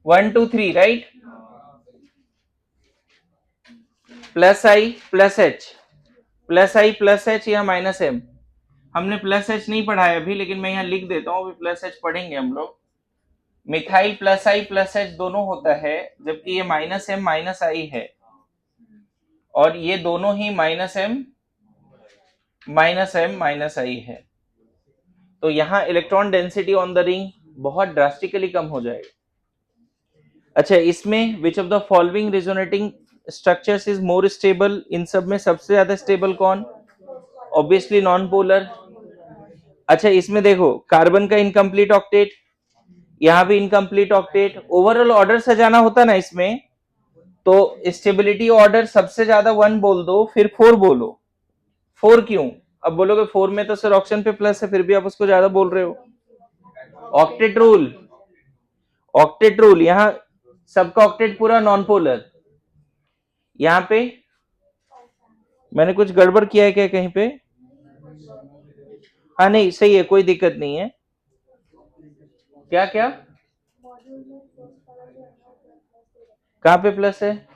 1 2 3 राइट, प्लस आई प्लस एच, प्लस आई प्लस एच या माइनस एम। हमने प्लस एच नहीं पढ़ा है अभी, लेकिन मैं यहाँ लिख देता हूँ, अभी प्लस एच पढ़ेंगे हम लोग। मिथाइल प्लस आई प्लस एच दोनों होता है, जबकि ये माइनस एम माइनस आई है, और ये दोनों ही माइनस एम माइनस आई है। तो यहाँ electron density on the ring बहुत ड्रास्टिकली कम हो जाएगा। अच्छा, इसमें which of the following resonating structures is more stable? इन सब में सबसे ज्यादा स्टेबल कौन? Obviously non polar. अच्छा, इसमें देखो, कार्बन का इनकम्प्लीट ऑक्टेट, यहाँ भी इनकम्प्लीट ऑक्टेट। ओवरऑल ऑर्डर सजाना होता ना इसमें, तो स्टेबिलिटी ऑर्डर सबसे ज्यादा 1 बोल दो, फिर 4 बोलो। 4 क्यों? अब बोलोगे 4 में तो सर ऑप्शन पे प्लस है, फिर भी आप उसको ज्यादा बोल रहे हो। ऑक्टेट रूल, ऑक्टेट रूल, यहां सबका ऑक्टेट पूरा नॉन पोलर। यहां पे मैंने कुछ गड़बड़ किया है क्या कहीं पे? हाँ नहीं सही है, कोई दिक्कत नहीं है। क्या क्या कहां पे प्लस है?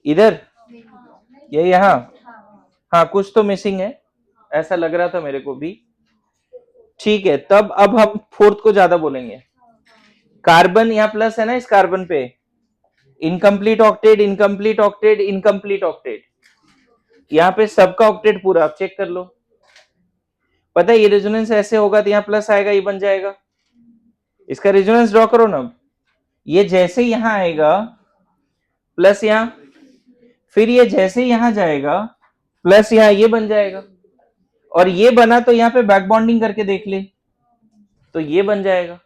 इधर, ये यहां? हाँ कुछ तो मिसिंग है, ऐसा लग रहा था मेरे को भी। ठीक है, तब अब हम फोर्थ को ज्यादा बोलेंगे। कार्बन यहाँ प्लस है ना इस कार्बन पे, incomplete octet, incomplete octet, incomplete octet. यहाँ पे सबका ऑक्टेट पूरा, आप चेक कर लो। पता है ये रेजोनेंस ऐसे होगा तो यहाँ प्लस आएगा, ये बन जाएगा। इसका रेजोनेंस ड्रॉ करो ना। ये जैसे यहां आएगा प्लस यहां, फिर ये जैसे यहां जाएगा प्लस यहां, ये बन जाएगा। और ये बना तो यहाँ पे बैक बॉन्डिंग करके देख ले, तो ये बन जाएगा।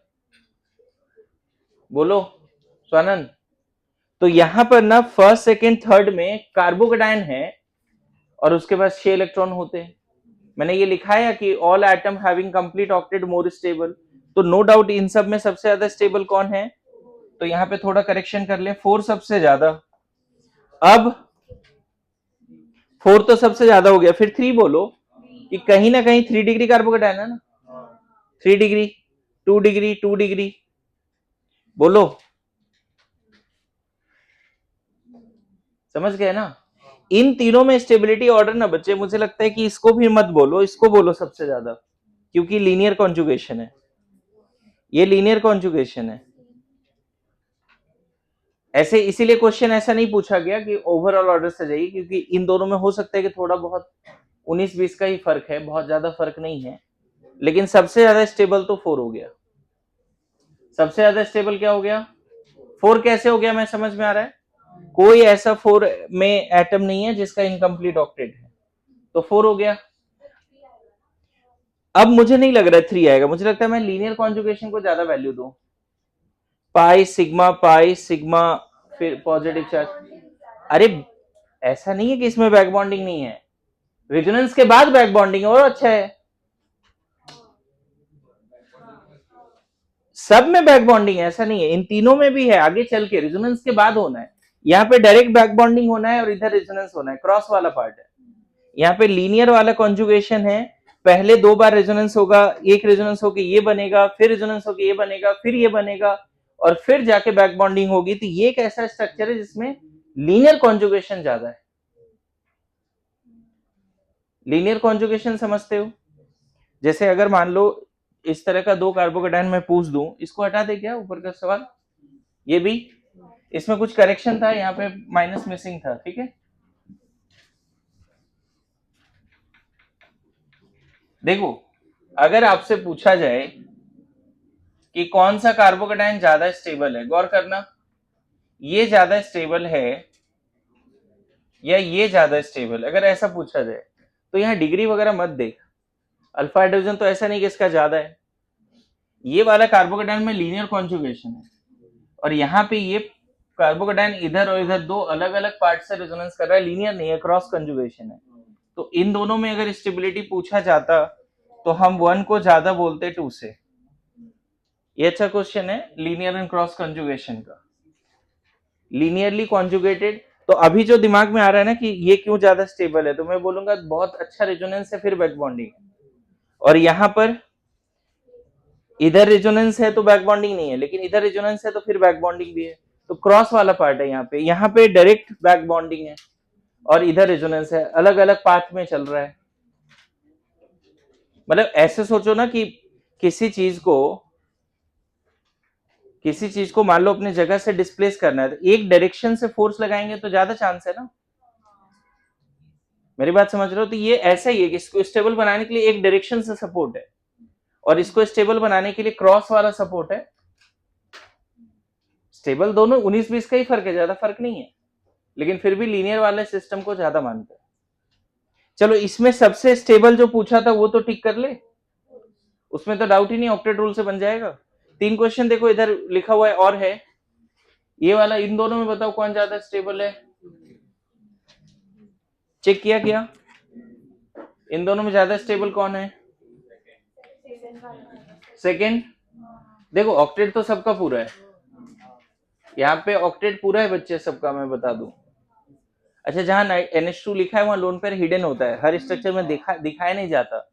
बोलो स्वानंद। तो यहां पर ना फर्स्ट सेकेंड थर्ड में कार्बोकेटायन है और उसके बाद 6 इलेक्ट्रॉन होते हैं। मैंने ये लिखा है कि all atom having complete octet more stable, तो नो डाउट इन सब में सबसे ज्यादा स्टेबल कौन है? तो यहाँ पे थोड़ा करेक्शन कर ले, 4 सबसे ज्यादा। अब 4 तो सबसे ज्यादा हो गया, फिर 3 बोलो कि कहीं ना कहीं 3 डिग्री कार्बोकेटायन है ना, 3 डिग्री, 2 डिग्री, 2 डिग्री। बोलो, समझ गए ना? इन तीनों में स्टेबिलिटी ऑर्डर ना बच्चे, मुझे लगता है कि इसको भी मत बोलो, इसको बोलो सबसे ज्यादा, क्योंकि लीनियर कॉन्जुगेशन है, ये लीनियर कॉन्जुगेशन है। ऐसे इसीलिए क्वेश्चन ऐसा नहीं पूछा गया कि ओवरऑल ऑर्डर से जाइए, क्योंकि इन दोनों में हो सकता है कि थोड़ा बहुत 19-20 का ही फर्क है, बहुत ज्यादा फर्क नहीं है। लेकिन सबसे ज्यादा स्टेबल तो 4 हो गया। सबसे ज्यादा स्टेबल क्या हो गया? 4 कैसे हो गया? मैं समझ में आ रहा है, कोई ऐसा 4 में एटम नहीं है जिसका इनकम्प्लीट ऑक्टेट है, तो 4 हो गया। अब मुझे नहीं लग रहा है 3 आएगा, मुझे लगता है मैं लीनियर कॉन्जुगेशन को ज्यादा वैल्यू दूं। पाई सिग्मा, फिर पॉजिटिव चार्ज। अरे ऐसा नहीं है कि इसमें बैक बॉन्डिंग नहीं है, रेजोनेंस के बाद बैक बॉन्डिंग और अच्छा है। सब में बैक बॉन्डिंग है, ऐसा नहीं है, इन तीनों में भी है, आगे चल के रेजोनेंस के बाद होना है। यहाँ पे डायरेक्ट बैक बॉन्डिंग होना है और इधर रेजोनेंस होना है, क्रॉस वाला पार्ट है। यहाँ पे लीनियर वाला कॉन्जुगेशन है, पहले 2 बार रेजोनेंस होगा, एक रेजोनेंस होकर ये बनेगा, फिर रेजोनेंस होकर ये बनेगा, फिर ये बनेगा, और फिर जाके बैक बॉन्डिंग होगी। तो ये एक ऐसा स्ट्रक्चर है जिसमें लीनियर कॉन्जुगेशन ज्यादा है। लीनियर कॉन्जुगेशन समझते हो? जैसे अगर मान लो इस तरह का 2 कार्बोकेटायन मैं पूछ दूं, इसको हटा दे क्या ऊपर का सवाल? ये भी, इसमें कुछ करेक्शन था, यहाँ पे माइनस मिसिंग था, ठीक है। देखो अगर आपसे पूछा जाए कि कौन सा कार्बोकेटायन ज्यादा स्टेबल है, गौर करना, ये ज्यादा स्टेबल है या ये ज्यादा स्टेबल, अगर ऐसा पूछा जाए तो यहाँ डिग्री वगैरह मत देख। अल्फा हाइड्रोजन तो ऐसा नहीं कि इसका ज्यादा है, ये वाला कार्बोकेटायन में लीनियर कॉन्जुगेशन है, और यहाँ पे ये कार्बोकेटायन इधर और इधर 2 अलग अलग पार्ट से रेजोनेंस कर रहा है, लीनियर नहीं है, क्रॉस कंजुगेशन है। तो इन दोनों में अगर स्टेबिलिटी पूछा जाता तो हम 1 को ज्यादा बोलते 2 से। ये अच्छा क्वेश्चन है लीनियर एंड क्रॉस कंजुगेशन का। लीनियरली कॉन्जुगेटेड, तो अभी जो दिमाग में आ रहा है ना कि ये क्यों ज्यादा स्टेबल है, तो मैं बोलूंगा बहुत अच्छा रेजोनेंस है, फिर बैक बॉन्डिंग। और यहां पर इधर रेजोनेंस है तो बैक बॉन्डिंग नहीं है, लेकिन इधर रेजोनेंस है तो फिर बैक बॉन्डिंग भी है, तो क्रॉस वाला पार्ट है। यहाँ पे डायरेक्ट बैक बॉन्डिंग है और इधर रेजोनेंस है, अलग अलग पाथ में चल रहा है। मतलब ऐसे सोचो ना कि किसी चीज को मान लो अपनी जगह से डिस्प्लेस करना है, तो एक डायरेक्शन से फोर्स लगाएंगे तो ज्यादा चांस है ना। मेरी बात समझ रहे हो? तो ये ऐसा ही है कि इसको स्टेबल बनाने के लिए एक डायरेक्शन से सपोर्ट है, और इसको स्टेबल बनाने के लिए क्रॉस वाला सपोर्ट है। स्टेबल दोनों 19-20 का ही फर्क है, ज्यादा फर्क नहीं है, लेकिन फिर भी लीनियर वाले सिस्टम को ज्यादा मानते हैं। चलो इसमें सबसे स्टेबल जो पूछा था वो तो टिक कर ले, उसमें तो डाउट ही नहीं, ऑक्टेट रूल से बन जाएगा। 3 क्वेश्चन देखो इधर लिखा हुआ है और है ये वाला, इन दोनों में बताओ कौन ज्यादा स्टेबल है। चेक किया क्या, इन दोनों में ज्यादा स्टेबल कौन है? सेकेंड। देखो ऑक्टेट तो सबका पूरा है, यहाँ पे ऑक्टेट पूरा है बच्चे सबका, मैं बता दूं। अच्छा, जहां NH2 लिखा है वहां लोन पेयर हिडन होता है, हर स्ट्रक्चर में दिखाया नहीं जाता।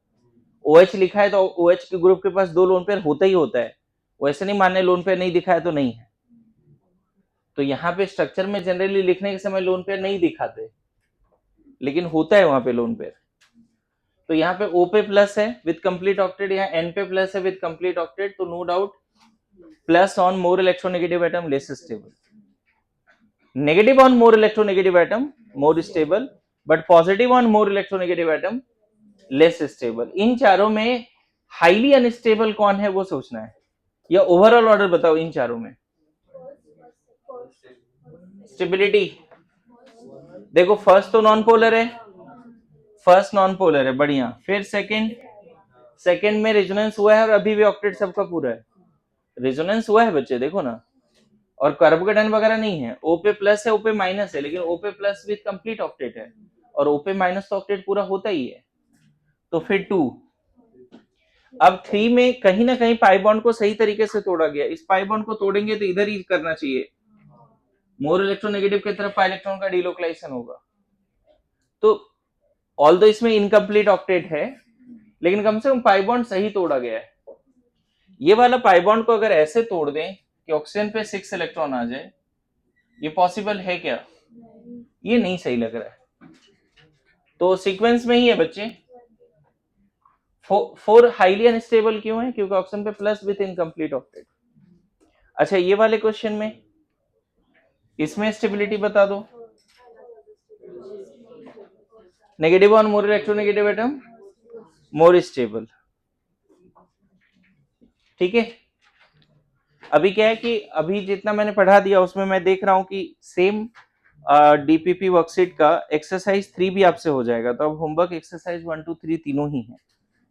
OH लिखा है तो OH के ग्रुप के पास 2 लोन पेयर होता ही होता है, वैसे नहीं मानने लोन पेयर नहीं दिखाया तो नहीं है। तो यहाँ पे स्ट्रक्चर में जनरली लिखने के समय लोन पेयर नहीं दिखाते, लेकिन होता है वहां पे लोन पेयर। तो यहाँ पे O पे प्लस है विद कंप्लीट ऑक्टेट, यहाँ N पे प्लस है विद कंप्लीट ऑक्टेट, तो no doubt plus on more electronegative atom less stable, negative on more electronegative atom more stable, but positive on more electronegative atom less stable. इन चारों में highly unstable कौन है वो सोचना है, या ओवरऑल ऑर्डर बताओ इन चारों में। स्टेबिलिटी देखो, फर्स्ट तो नॉन पोलर है, फर्स्ट नॉन पोलर है, बढ़िया। फिर सेकंड में रेजोनेंस हुआ है और अभी भी ऑक्टेट सबका पूरा है, रेजोनेंस हुआ है बच्चे देखो ना, और कार्बोकेटाइन वगैरह नहीं है। O पे प्लस है, O पे माइनस है, लेकिन O पे प्लस विद कंप्लीट ऑक्टेट है, और O पे माइनस तो ऑक्टेट पूरा होता ही है। तो फिर 2। अब 3 में कहीं ना कहीं पाई बॉन्ड को सही तरीके से तोड़ा गया, इस पाई बॉन्ड को तोड़ेंगे तो इधर ही करना चाहिए, मोर इलेक्ट्रोनेगेटिव की तरफ पाई इलेक्ट्रॉन का डिलोकलाइजेशन होगा। तो ऑल्दो इसमें इनकम्प्लीट ऑक्टेट है, लेकिन कम से कम पाई बॉन्ड सही तोड़ा गया है। ये वाला पाई बॉन्ड को अगर ऐसे तोड़ दें कि ऑक्सीजन पे 6 इलेक्ट्रॉन आ जाए, ये पॉसिबल है क्या? ये नहीं सही लग रहा है। तो सीक्वेंस में ही है बच्चे। 4 हाईली अनस्टेबल क्यों है? क्योंकि ऑक्सीजन पे प्लस विथ इनकम्प्लीट ऑक्टेट। अच्छा, ये वाले क्वेश्चन में इसमें स्टेबिलिटी बता दो। Negative on more electronegative atom more stable, ठीक है। अभी क्या है कि अभी जितना मैंने पढ़ा दिया उसमें मैं देख रहा हूं कि सेम डीपीपी वर्कशीट का एक्सरसाइज 3 भी आपसे हो जाएगा। तो अब होमवर्क एक्सरसाइज 1 2 3 तीनों ही है।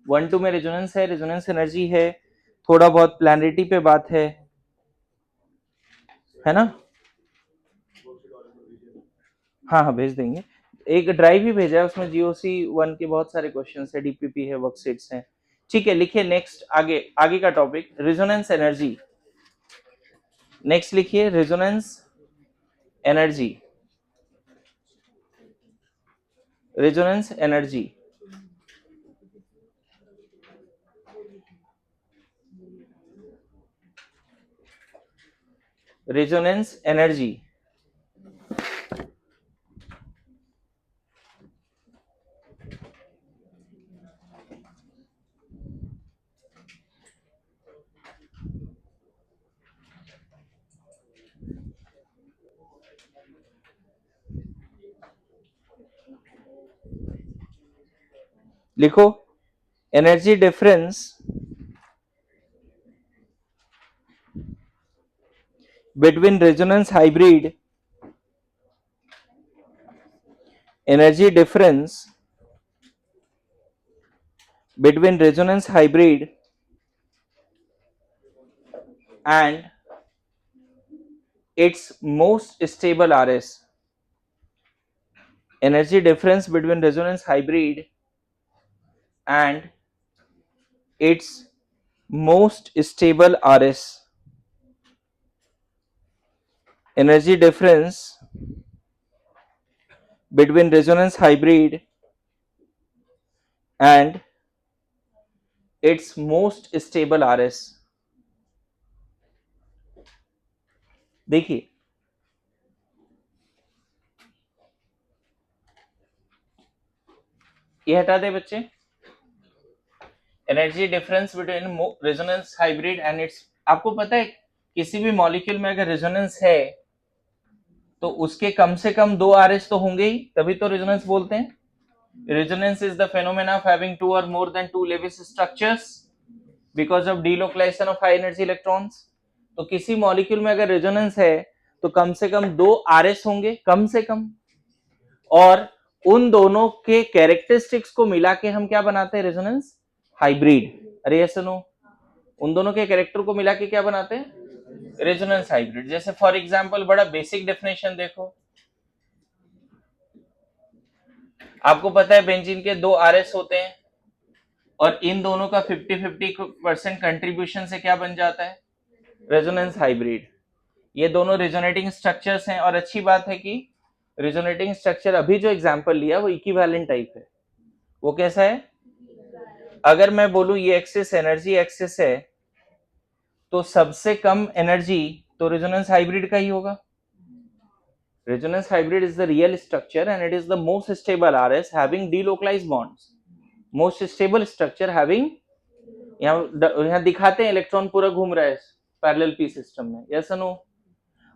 1 2 में रेजोनेंस है, रेजोनेंस एनर्जी है, थोड़ा बहुत प्लानरिटी पे बात है ना? हाँ हाँ भेज देंगे, एक ड्राइव ही भेजा है, उसमें GOC 1 के बहुत सारे क्वेश्चन है, डीपीपी है, वर्कशीट्स हैं, ठीक है। लिखिए नेक्स्ट, आगे का टॉपिक रेजोनेंस एनर्जी। नेक्स्ट लिखिए resonance energy, resonance energy. Resonance energy लिखो, energy difference between resonance hybrid, energy difference between resonance hybrid and its most stable RS. Energy difference between resonance hybrid and its most stable RS. Energy difference between resonance hybrid and its most stable RS. देखिए, ये हटा दे बच्चे। Energy difference between resonance hybrid and it's, आपको पता है किसी भी molecule में अगर रेजोनेंस है तो उसके कम से कम 2 RS तो होंगे ही, तभी तो रेजोनेंस बोलते हैं। Resonance is the phenomena of having 2 or more than 2 Lewis structures because of delocalization of high energy electrons. तो किसी मॉलिक्यूल में अगर रेजोनेंस है तो कम से कम 2 RS होंगे, कम से कम, और उन दोनों के कैरेक्टरिस्टिक्स को मिला के हम क्या बनाते हैं? Resonance hybrid. अरे यस नो, उन दोनों के कैरेक्टर को मिला के क्या बनाते हैं? Resonance hybrid. जैसे फॉर एग्जांपल बड़ा बेसिक डेफिनेशन देखो, आपको पता है बेंजीन के 2 आरएस होते हैं और इन दोनों का 50-50% कंट्रीब्यूशन से क्या बन जाता है? Resonance hybrid. ये दोनों रेजोनेटिंग स्ट्रक्चर्स हैं और अच्छी बात है कि रेजोनेटिंग स्ट्रक्चर अभी जो एग्जांपल लिया वो इक्विवेलेंट टाइप है। वो कैसा है? अगर मैं बोलूं ये एक्सिस एनर्जी एक्सिस है तो सबसे कम एनर्जी तो रेजोनेंस हाइब्रिड का ही होगा। Resonance hybrid is the real structure and it is the most stable RS having delocalized bonds. Most stable structure having, यहाँ दिखाते हैं इलेक्ट्रॉन पूरा घूम रहा है पैरेलल पी सिस्टम में, यस नो।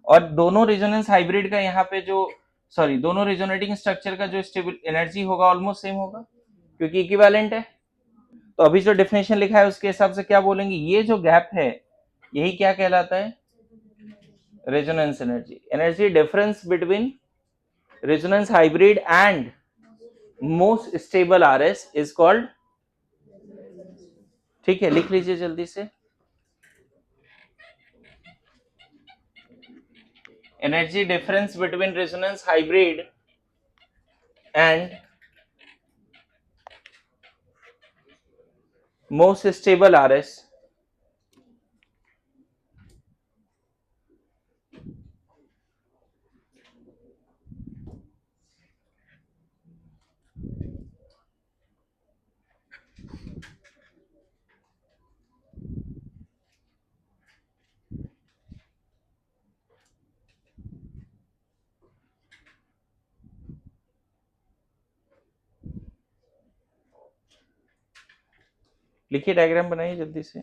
और दोनों रेजोनेंस हाइब्रिड का यहाँ पे जो दोनों रेजोनेटिंग स्ट्रक्चर का जो स्टेबल एनर्जी होगा ऑलमोस्ट सेम होगा क्योंकि इक्विवेलेंट है। तो अभी जो डेफिनेशन लिखा है उसके हिसाब से क्या बोलेंगे, ये जो गैप है यही क्या कहलाता है? Resonance energy. Energy difference between resonance hybrid and most stable RS is called, ठीक है लिख लीजिए जल्दी से, energy difference between resonance hybrid and most stable RS लिखिए, डायग्राम बनाइए जल्दी से।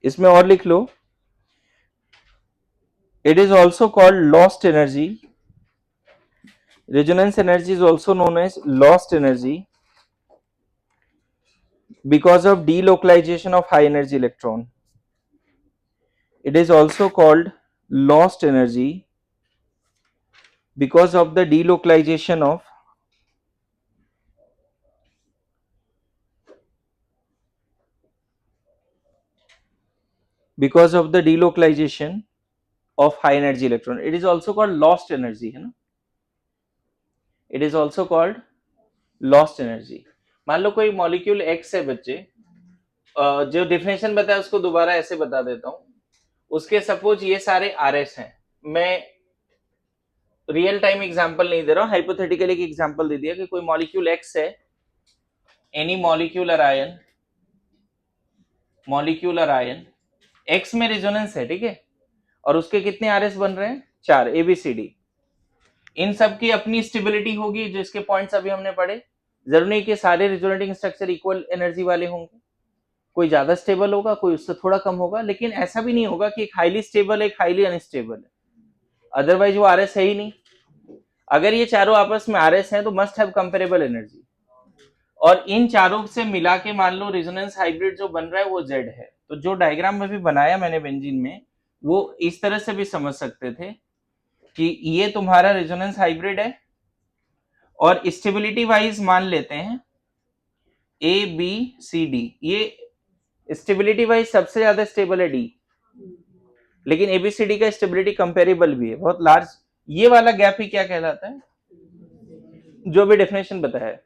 इसमें और लिख लो, it is also called lost energy. Resonance energy is also known as lost energy because of delocalization of high energy electron. It is also called lost energy because of the delocalization of of high energy electron. It is also called lost energy, है ना? It is also called lost energy. मान लो कोई molecule X है बच्चे, जो definition बताया उसको दोबारा ऐसे बता देता हूं। उसके सपोज ये सारे RS हैं, मैं रियल टाइम एग्जांपल नहीं दे रहा हूं, हाइपोथेटिकली एक एग्जांपल दे दिया कि कोई मॉलिक्यूल X है, एनी मॉलिक्यूलर आयन X में रेजोनेंस है, ठीक है, और उसके कितने RS बन रहे हैं? 4, ABCD। इन सब की अपनी स्टेबिलिटी होगी, जिसके पॉइंट्स अभी हमने पढ़े। जरूरी नहीं कि सारे रेजोनेटिंग स्ट्रक्चर इक्वल एनर्जी वाले होंगे, कोई ज्यादा स्टेबल होगा, कोई उससे थोड़ा कम होगा, लेकिन ऐसा भी नहीं होगा कि एक हाईली स्टेबल एक हाईली अनस्टेबल है, अदरवाइज वो RS है ही नहीं। अगर ये चारों आपस में RS हैं तो मस्ट हैव कंपेरेबल एनर्जी, और इन चारों से मिला के मान लो रेजोनेंस हाइब्रिड जो बन रहा है वो Z है। तो जो डायग्राम में भी बनाया मैंने बेंजीन में, वो इस तरह से भी समझ सकते थे कि ये तुम्हारा रेजोनेंस हाइब्रिड है और स्टेबिलिटी वाइज मान लेते हैं ABCD। ये स्टेबिलिटी वाइज सबसे ज्यादा स्टेबल है D, लेकिन ABCD का स्टेबिलिटी कंपेरेबल भी है, बहुत लार्ज। ये वाला गैप ही क्या कहलाता है? जो भी डेफिनेशन बताया है।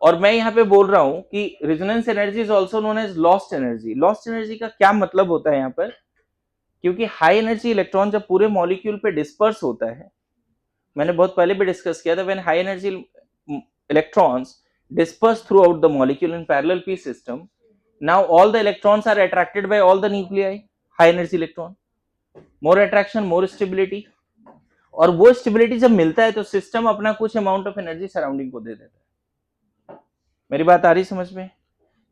और मैं यहाँ पे बोल रहा हूं कि resonance energy is also known as lost energy. Lost energy का क्या मतलब होता है यहाँ पर? क्योंकि हाई एनर्जी इलेक्ट्रॉन जब पूरे मॉलिक्यूल पे डिस्पर्स होता है, मैंने बहुत पहले भी डिस्कस किया था, when high energy electrons disperse throughout the molecule in parallel p system, now all the electrons are attracted by all the nuclei, high energy electron, more attraction more stability, और वो स्टेबिलिटी जब मिलता है तो system अपना कुछ amount of energy surrounding को दे देता है। मेरी बात आ रही समझ में?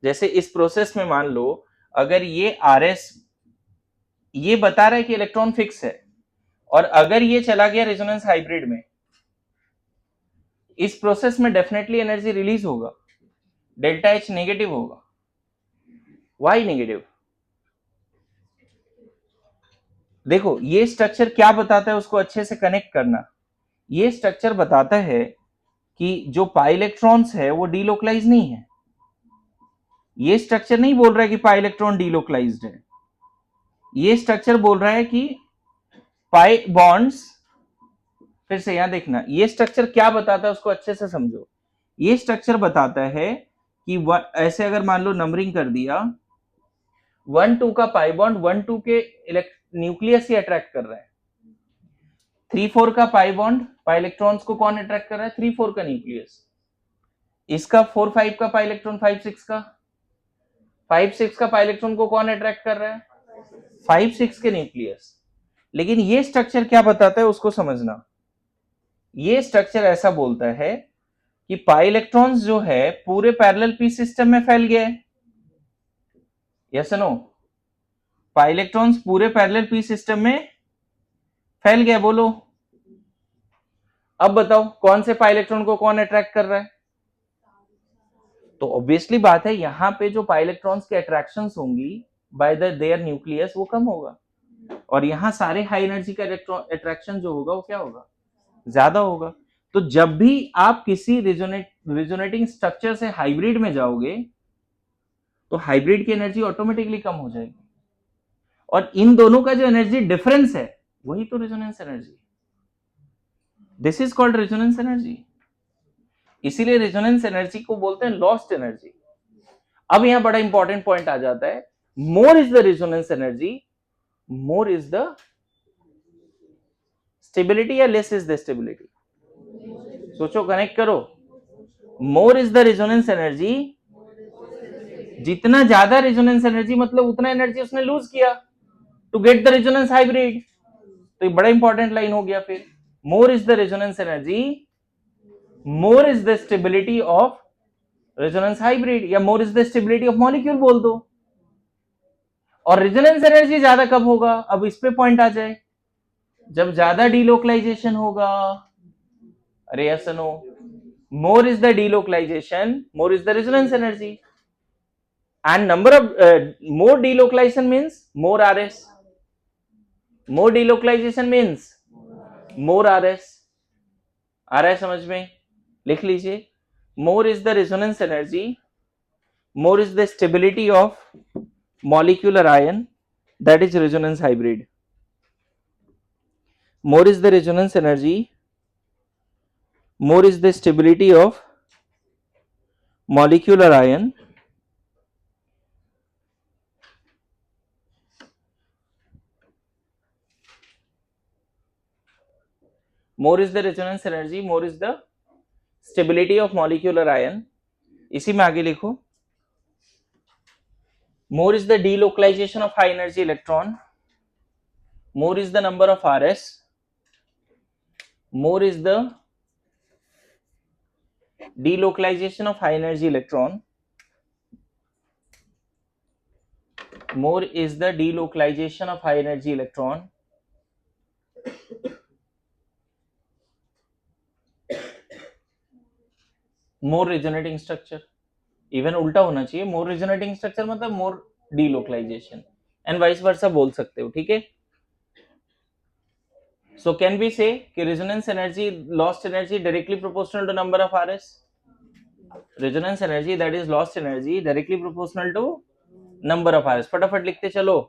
जैसे इस प्रोसेस में मान लो अगर ये RS ये बता रहा है कि इलेक्ट्रॉन फिक्स है, और अगर ये चला गया रेजोनेंस हाइब्रिड में, इस प्रोसेस में डेफिनेटली एनर्जी रिलीज होगा, डेल्टा एच नेगेटिव होगा। Why negative? देखो ये स्ट्रक्चर क्या बताता है, उसको अच्छे से कनेक्ट करना। ये स्ट्रक्चर बताता है कि जो पाई इलेक्ट्रॉन्स है वो डीलोकलाइज नहीं है। ये स्ट्रक्चर नहीं बोल रहा है कि पाई इलेक्ट्रॉन डीलोकलाइज्ड है। ये स्ट्रक्चर बोल रहा है कि पाई बॉन्ड्स, फिर से यहां देखना, ये स्ट्रक्चर क्या बताता है उसको अच्छे से समझो। ये स्ट्रक्चर बताता है कि ऐसे अगर मान लो नंबरिंग कर दिया, 1-2 का पाई बॉन्ड 1-2 के न्यूक्लियस ही अट्रैक्ट कर रहा है। 3-4 का पाई बॉन्ड, पाई इलेक्ट्रॉन्स को कौन अट्रैक्ट कर रहा है? 3-4 का न्यूक्लियस। इसका 4-5 का पाई इलेक्ट्रॉन 5-6 का, 5-6 का पाई इलेक्ट्रॉन को कौन अट्रैक्ट कर रहा है? 5-6 के न्यूक्लियस। लेकिन ये स्ट्रक्चर क्या बताता है उसको समझना। ये स्ट्रक्चर ऐसा बोलता है कि पाई इलेक्ट्रॉन्स जो है पूरे पैरेलल पी सिस्टम में फैल गया है। Yes no? पाई इलेक्ट्रॉन्स पूरे पैरेलल पी सिस्टम में फैल गया, बोलो। अब बताओ कौन से पाई इलेक्ट्रॉन को कौन अट्रैक्ट कर रहा है? तो ऑब्वियसली बात है यहां पे जो पाई इलेक्ट्रॉन्स के अट्रैक्शंस होंगी बाय देयर न्यूक्लियस वो कम होगा, और यहां सारे हाई एनर्जी का अट्रैक्शन जो होगा वो क्या होगा? ज्यादा होगा। तो जब भी आप किसी रिजोनेटिंग स्ट्रक्चर से हाइब्रिड में जाओगे तो हाइब्रिड की एनर्जी ऑटोमेटिकली कम हो जाएगी, और इन दोनों का जो एनर्जी डिफरेंस है वही तो resonance energy. This is called resonance energy. इसीलिए रेजोनेंस एनर्जी को बोलते हैं लॉस्ट एनर्जी। अब यहां बड़ा इंपॉर्टेंट पॉइंट आ जाता है, मोर is the resonance energy, more is the stability, या लेस इज द स्टेबिलिटी? सोचो, कनेक्ट करो। मोर इज द रेजोनेंस एनर्जी, जितना ज्यादा रेजोनेंस एनर्जी मतलब उतना एनर्जी उसने लूज किया to get the resonance hybrid. तो ये बड़ा इंपॉर्टेंट लाइन हो गया। फिर more is the resonance energy, more is the stability of resonance hybrid, या more is the stability of molecule बोल दो। और रेजोनेंस एनर्जी ज्यादा कब होगा? अब इस पे पॉइंट आ जाए, जब ज्यादा डीलोकलाइजेशन होगा। अरे yes no? More is the delocalization, more is the resonance energy, and number of more delocalization means more RS, more delocalization means more RS. आ रहा है समझ में? लिख लीजिए, more is the resonance energy, more is the stability of molecular ion, that is resonance hybrid. More is the resonance energy, more is the stability of molecular ion, more is the resonance energy, more is the stability of molecular ion. इसी में आगे लिखो, more is the delocalization of high energy electron, more is the number of RS, more is the delocalization of high energy electron, more is the delocalization of high energy electron, more resonating structure. Even उल्टा होना चाहिए, मोर resonating structure मतलब मोर delocalisation, and vice versa बोल सकते हो, ठीक है? So can be say that resonance energy, lost energy directly proportional to number of RS. Resonance energy that is lost energy directly proportional to number of RS. फटाफट लिखते चलो।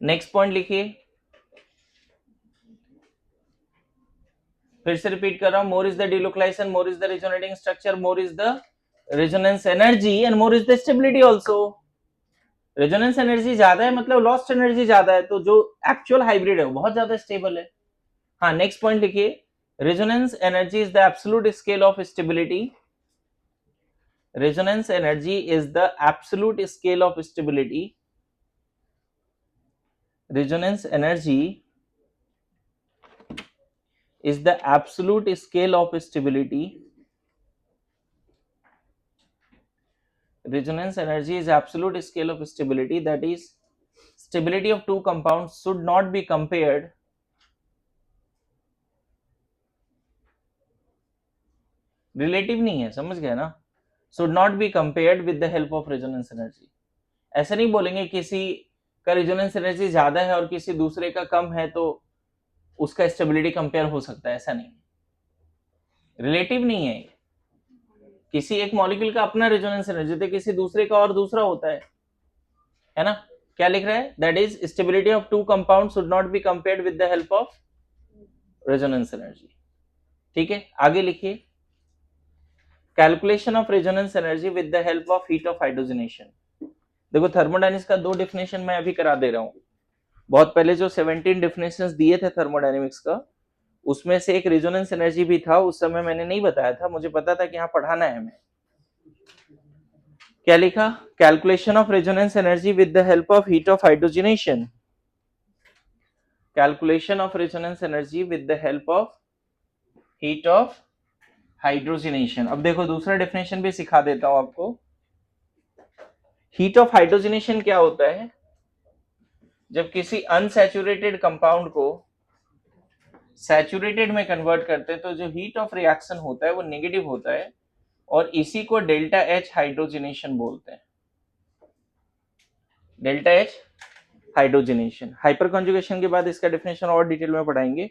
Next point लिखिए, फिर से रिपीट कर रहा हूं, more is the delocalization, more is the resonating structure, more is the resonance energy, and more is the stability also. Resonance energy ज्यादा है मतलब लॉस्ट एनर्जी ज्यादा है, तो जो एक्चुअल हाइब्रिड है वो बहुत ज्यादा स्टेबल है। हाँ, नेक्स्ट पॉइंट लिखिए, resonance energy is the absolute scale of stability, resonance energy is the absolute scale of stability, resonance energy is the absolute scale of stability Resonance energy is absolute scale of stability, that is stability of two compounds should not be compared relative नहीं है, समझ गए ना, should not be compared with the help of resonance energy. ऐसा नहीं बोलेंगे किसी का रेजोनेंस एनर्जी ज्यादा है और किसी दूसरे का कम है तो उसका स्टेबिलिटी कंपेयर हो सकता है, ऐसा नहीं, रिलेटिव नहीं है। किसी एक मॉलिक्यूल का अपना रेजोनेंस एनर्जी तो किसी दूसरे का और दूसरा होता है ना। क्या लिख रहा है, that is stability of two compound should not be compared with the help of resonance energy. ठीक है, आगे लिखिए, calculation of resonance energy with the help of heat of hydrogenation. देखो थर्मोडायनेमिक्स का 2 डेफिनेशन मैं अभी करा दे रहा हूं। बहुत पहले जो 17 डेफिनेशंस दिए थे थर्मोडायनेमिक्स का, उसमें से एक रेजोनेंस एनर्जी भी था। उस समय मैंने नहीं बताया था, मुझे पता था कि यहाँ पढ़ाना है हमें। क्या लिखा, calculation of resonance energy with the help of heat of hydrogenation. Calculation of resonance energy with the help of heat of hydrogenation. अब देखो दूसरा डेफिनेशन भी सिखा देता हूं आपको। हीट ऑफ हाइड्रोजनेशन क्या होता है, जब किसी अनसैचुरेटेड कंपाउंड को सैचुरेटेड में कन्वर्ट करते हैं तो जो हीट ऑफ रिएक्शन होता है वो नेगेटिव होता है, और इसी को डेल्टा एच हाइड्रोजनेशन बोलते हैं। Delta H hydrogenation. Hyper conjugation के बाद इसका डेफिनेशन और डिटेल में पढ़ाएंगे।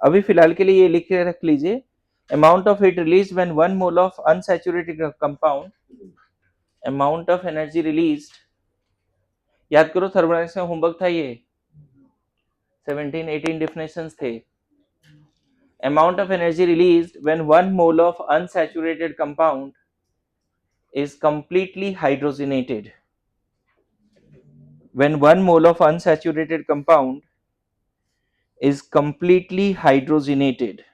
अभी फिलहाल के लिए ये लिख के रख लीजिए, amount of heat release when 1 mole of unsaturated compound, amount of energy released. याद करो थर्मोडायनेमिक्स में होमवर्क था ये, 17-18 डेफिनेशंस थे। amount of energy released when 1 mole of unsaturated compound is completely hydrogenated. When 1 mole of unsaturated compound is completely hydrogenated.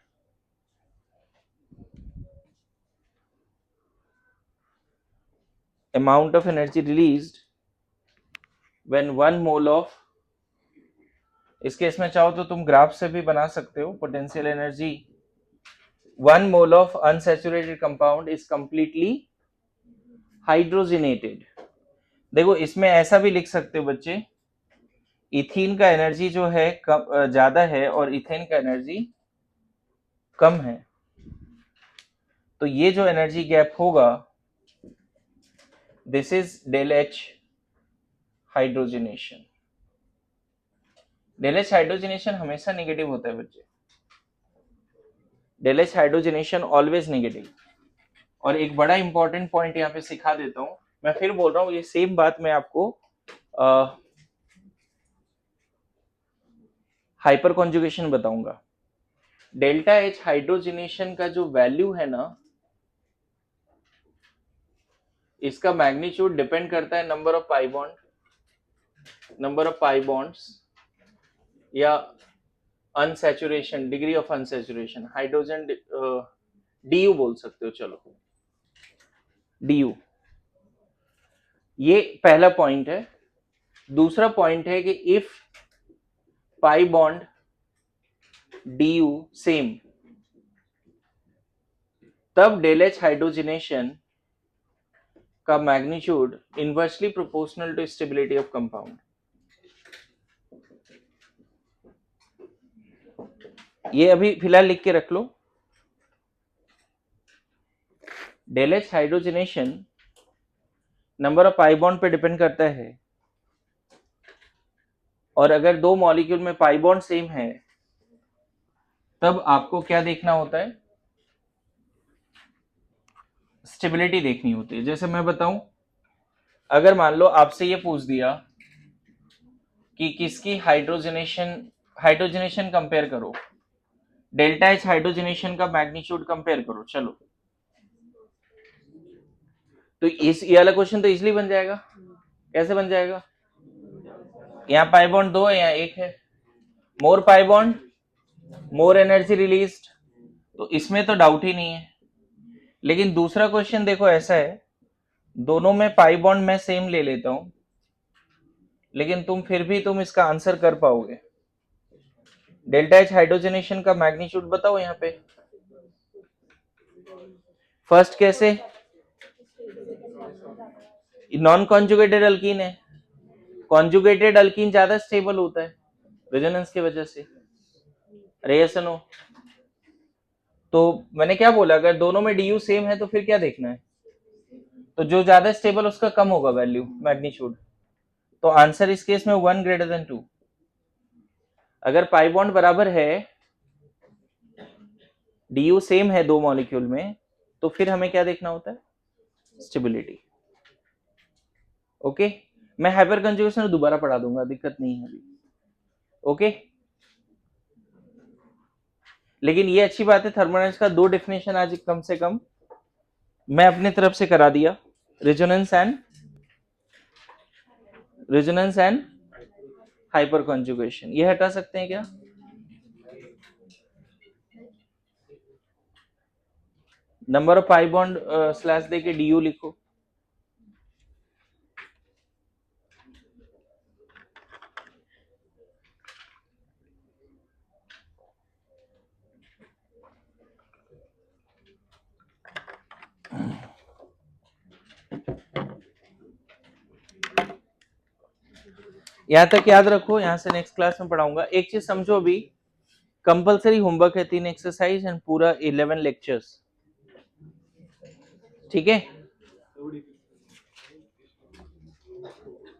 Amount of energy released when 1 mole of, इस case में चाहो तो तुम graph से भी बना सकते हो, potential energy 1 mole of unsaturated compound is completely hydrogenated। देखो इसमें ऐसा भी लिख सकते हो बच्चे, इथीन का एनर्जी जो है ज्यादा है और इथेन का एनर्जी कम है, तो ये जो एनर्जी गैप होगा this is del H hydrogenation. Del H hydrogenation हमेशा नेगेटिव होता है बच्चे, del H hydrogenation always negative. और एक बड़ा इंपॉर्टेंट पॉइंट यहाँ पे सिखा देता हूं, मैं फिर बोल रहा हूँ, ये सेम बात मैं आपको हाइपर कॉन्जुगेशन बताऊंगा। डेल्टा एच हाइड्रोजनेशन का जो वैल्यू है ना, इसका मैग्नीट्यूड डिपेंड करता है number of pi bond, number of pi bonds या unsaturation, degree of unsaturation. Hydrogen DU बोल सकते हो, चलो डीयू। ये पहला पॉइंट है। दूसरा पॉइंट है कि if pi bond DU same, तब डेल एच हाइड्रोजनेशन का magnitude inversely proportional to stability of compound. ये अभी फिलहाल लिख के रख लो, del H hydrogenation number of pi bond पे डिपेंड करता है, और अगर दो मॉलिक्यूल में पाई बॉन्ड सेम है तब आपको क्या देखना होता है, स्टेबिलिटी देखनी होती है। जैसे मैं बताऊं, अगर मान लो आपसे ये पूछ दिया कि किसकी हाइड्रोजनेशन कंपेयर करो, डेल्टा एच हाइड्रोजनेशन का मैग्नीट्यूड कंपेयर करो, चलो, तो इस ये वाला क्वेश्चन तो इजीली बन जाएगा। कैसे बन जाएगा, यहाँ पाई बॉन्ड 2 है, यहाँ 1 है, more pi bond more energy released, तो इसमें तो डाउट ही नहीं है। लेकिन दूसरा क्वेश्चन देखो ऐसा है, दोनों में पाई बॉन्ड मैं सेम ले लेता हूं, लेकिन फिर भी तुम इसका आंसर कर पाओगे। डेल्टा एच हाइड्रोजनेशन का मैग्नीट्यूड बताओ यहाँ पे। फर्स्ट कैसे, नॉन कॉन्जुगेटेड अल्कीन है, कॉन्जुगेटेड अल्कीन ज्यादा स्टेबल होता है रेजोनेंस की वजह से। अरे यस नो, तो मैंने क्या बोला, अगर दोनों में डी सेम है तो फिर क्या देखना है, तो जो ज्यादा स्टेबल उसका कम होगा वैल्यू मैग्नीट्यूड। तो आंसर इस केस में 1 ग्रेटर देन 2। अगर पाई बॉन्ड बराबर है, डी सेम है दो मॉलिक्यूल में, तो फिर हमें क्या देखना होता है, स्टेबिलिटी। ओके, मैं हाइपर कंजुगेशन दोबारा पढ़ा दूंगा, दिक्कत नहीं है अभी। ओके, लेकिन ये अच्छी बात है, थर्मोडायनेमिक्स का 2 डेफिनेशन आज कम से कम मैं अपने तरफ से करा दिया, रेजोनेंस एंड हाइपर कंजुगेशन। ये हटा सकते हैं क्या? Number of pi bond slash देके डी लिखो। यहां तक याद रखो, यहां से नेक्स्ट क्लास में पढ़ाऊंगा। एक चीज समझो, अभी कंपलसरी होमवर्क है 3 एक्सरसाइज एंड पूरा 11 लेक्चर्स, ठीक है।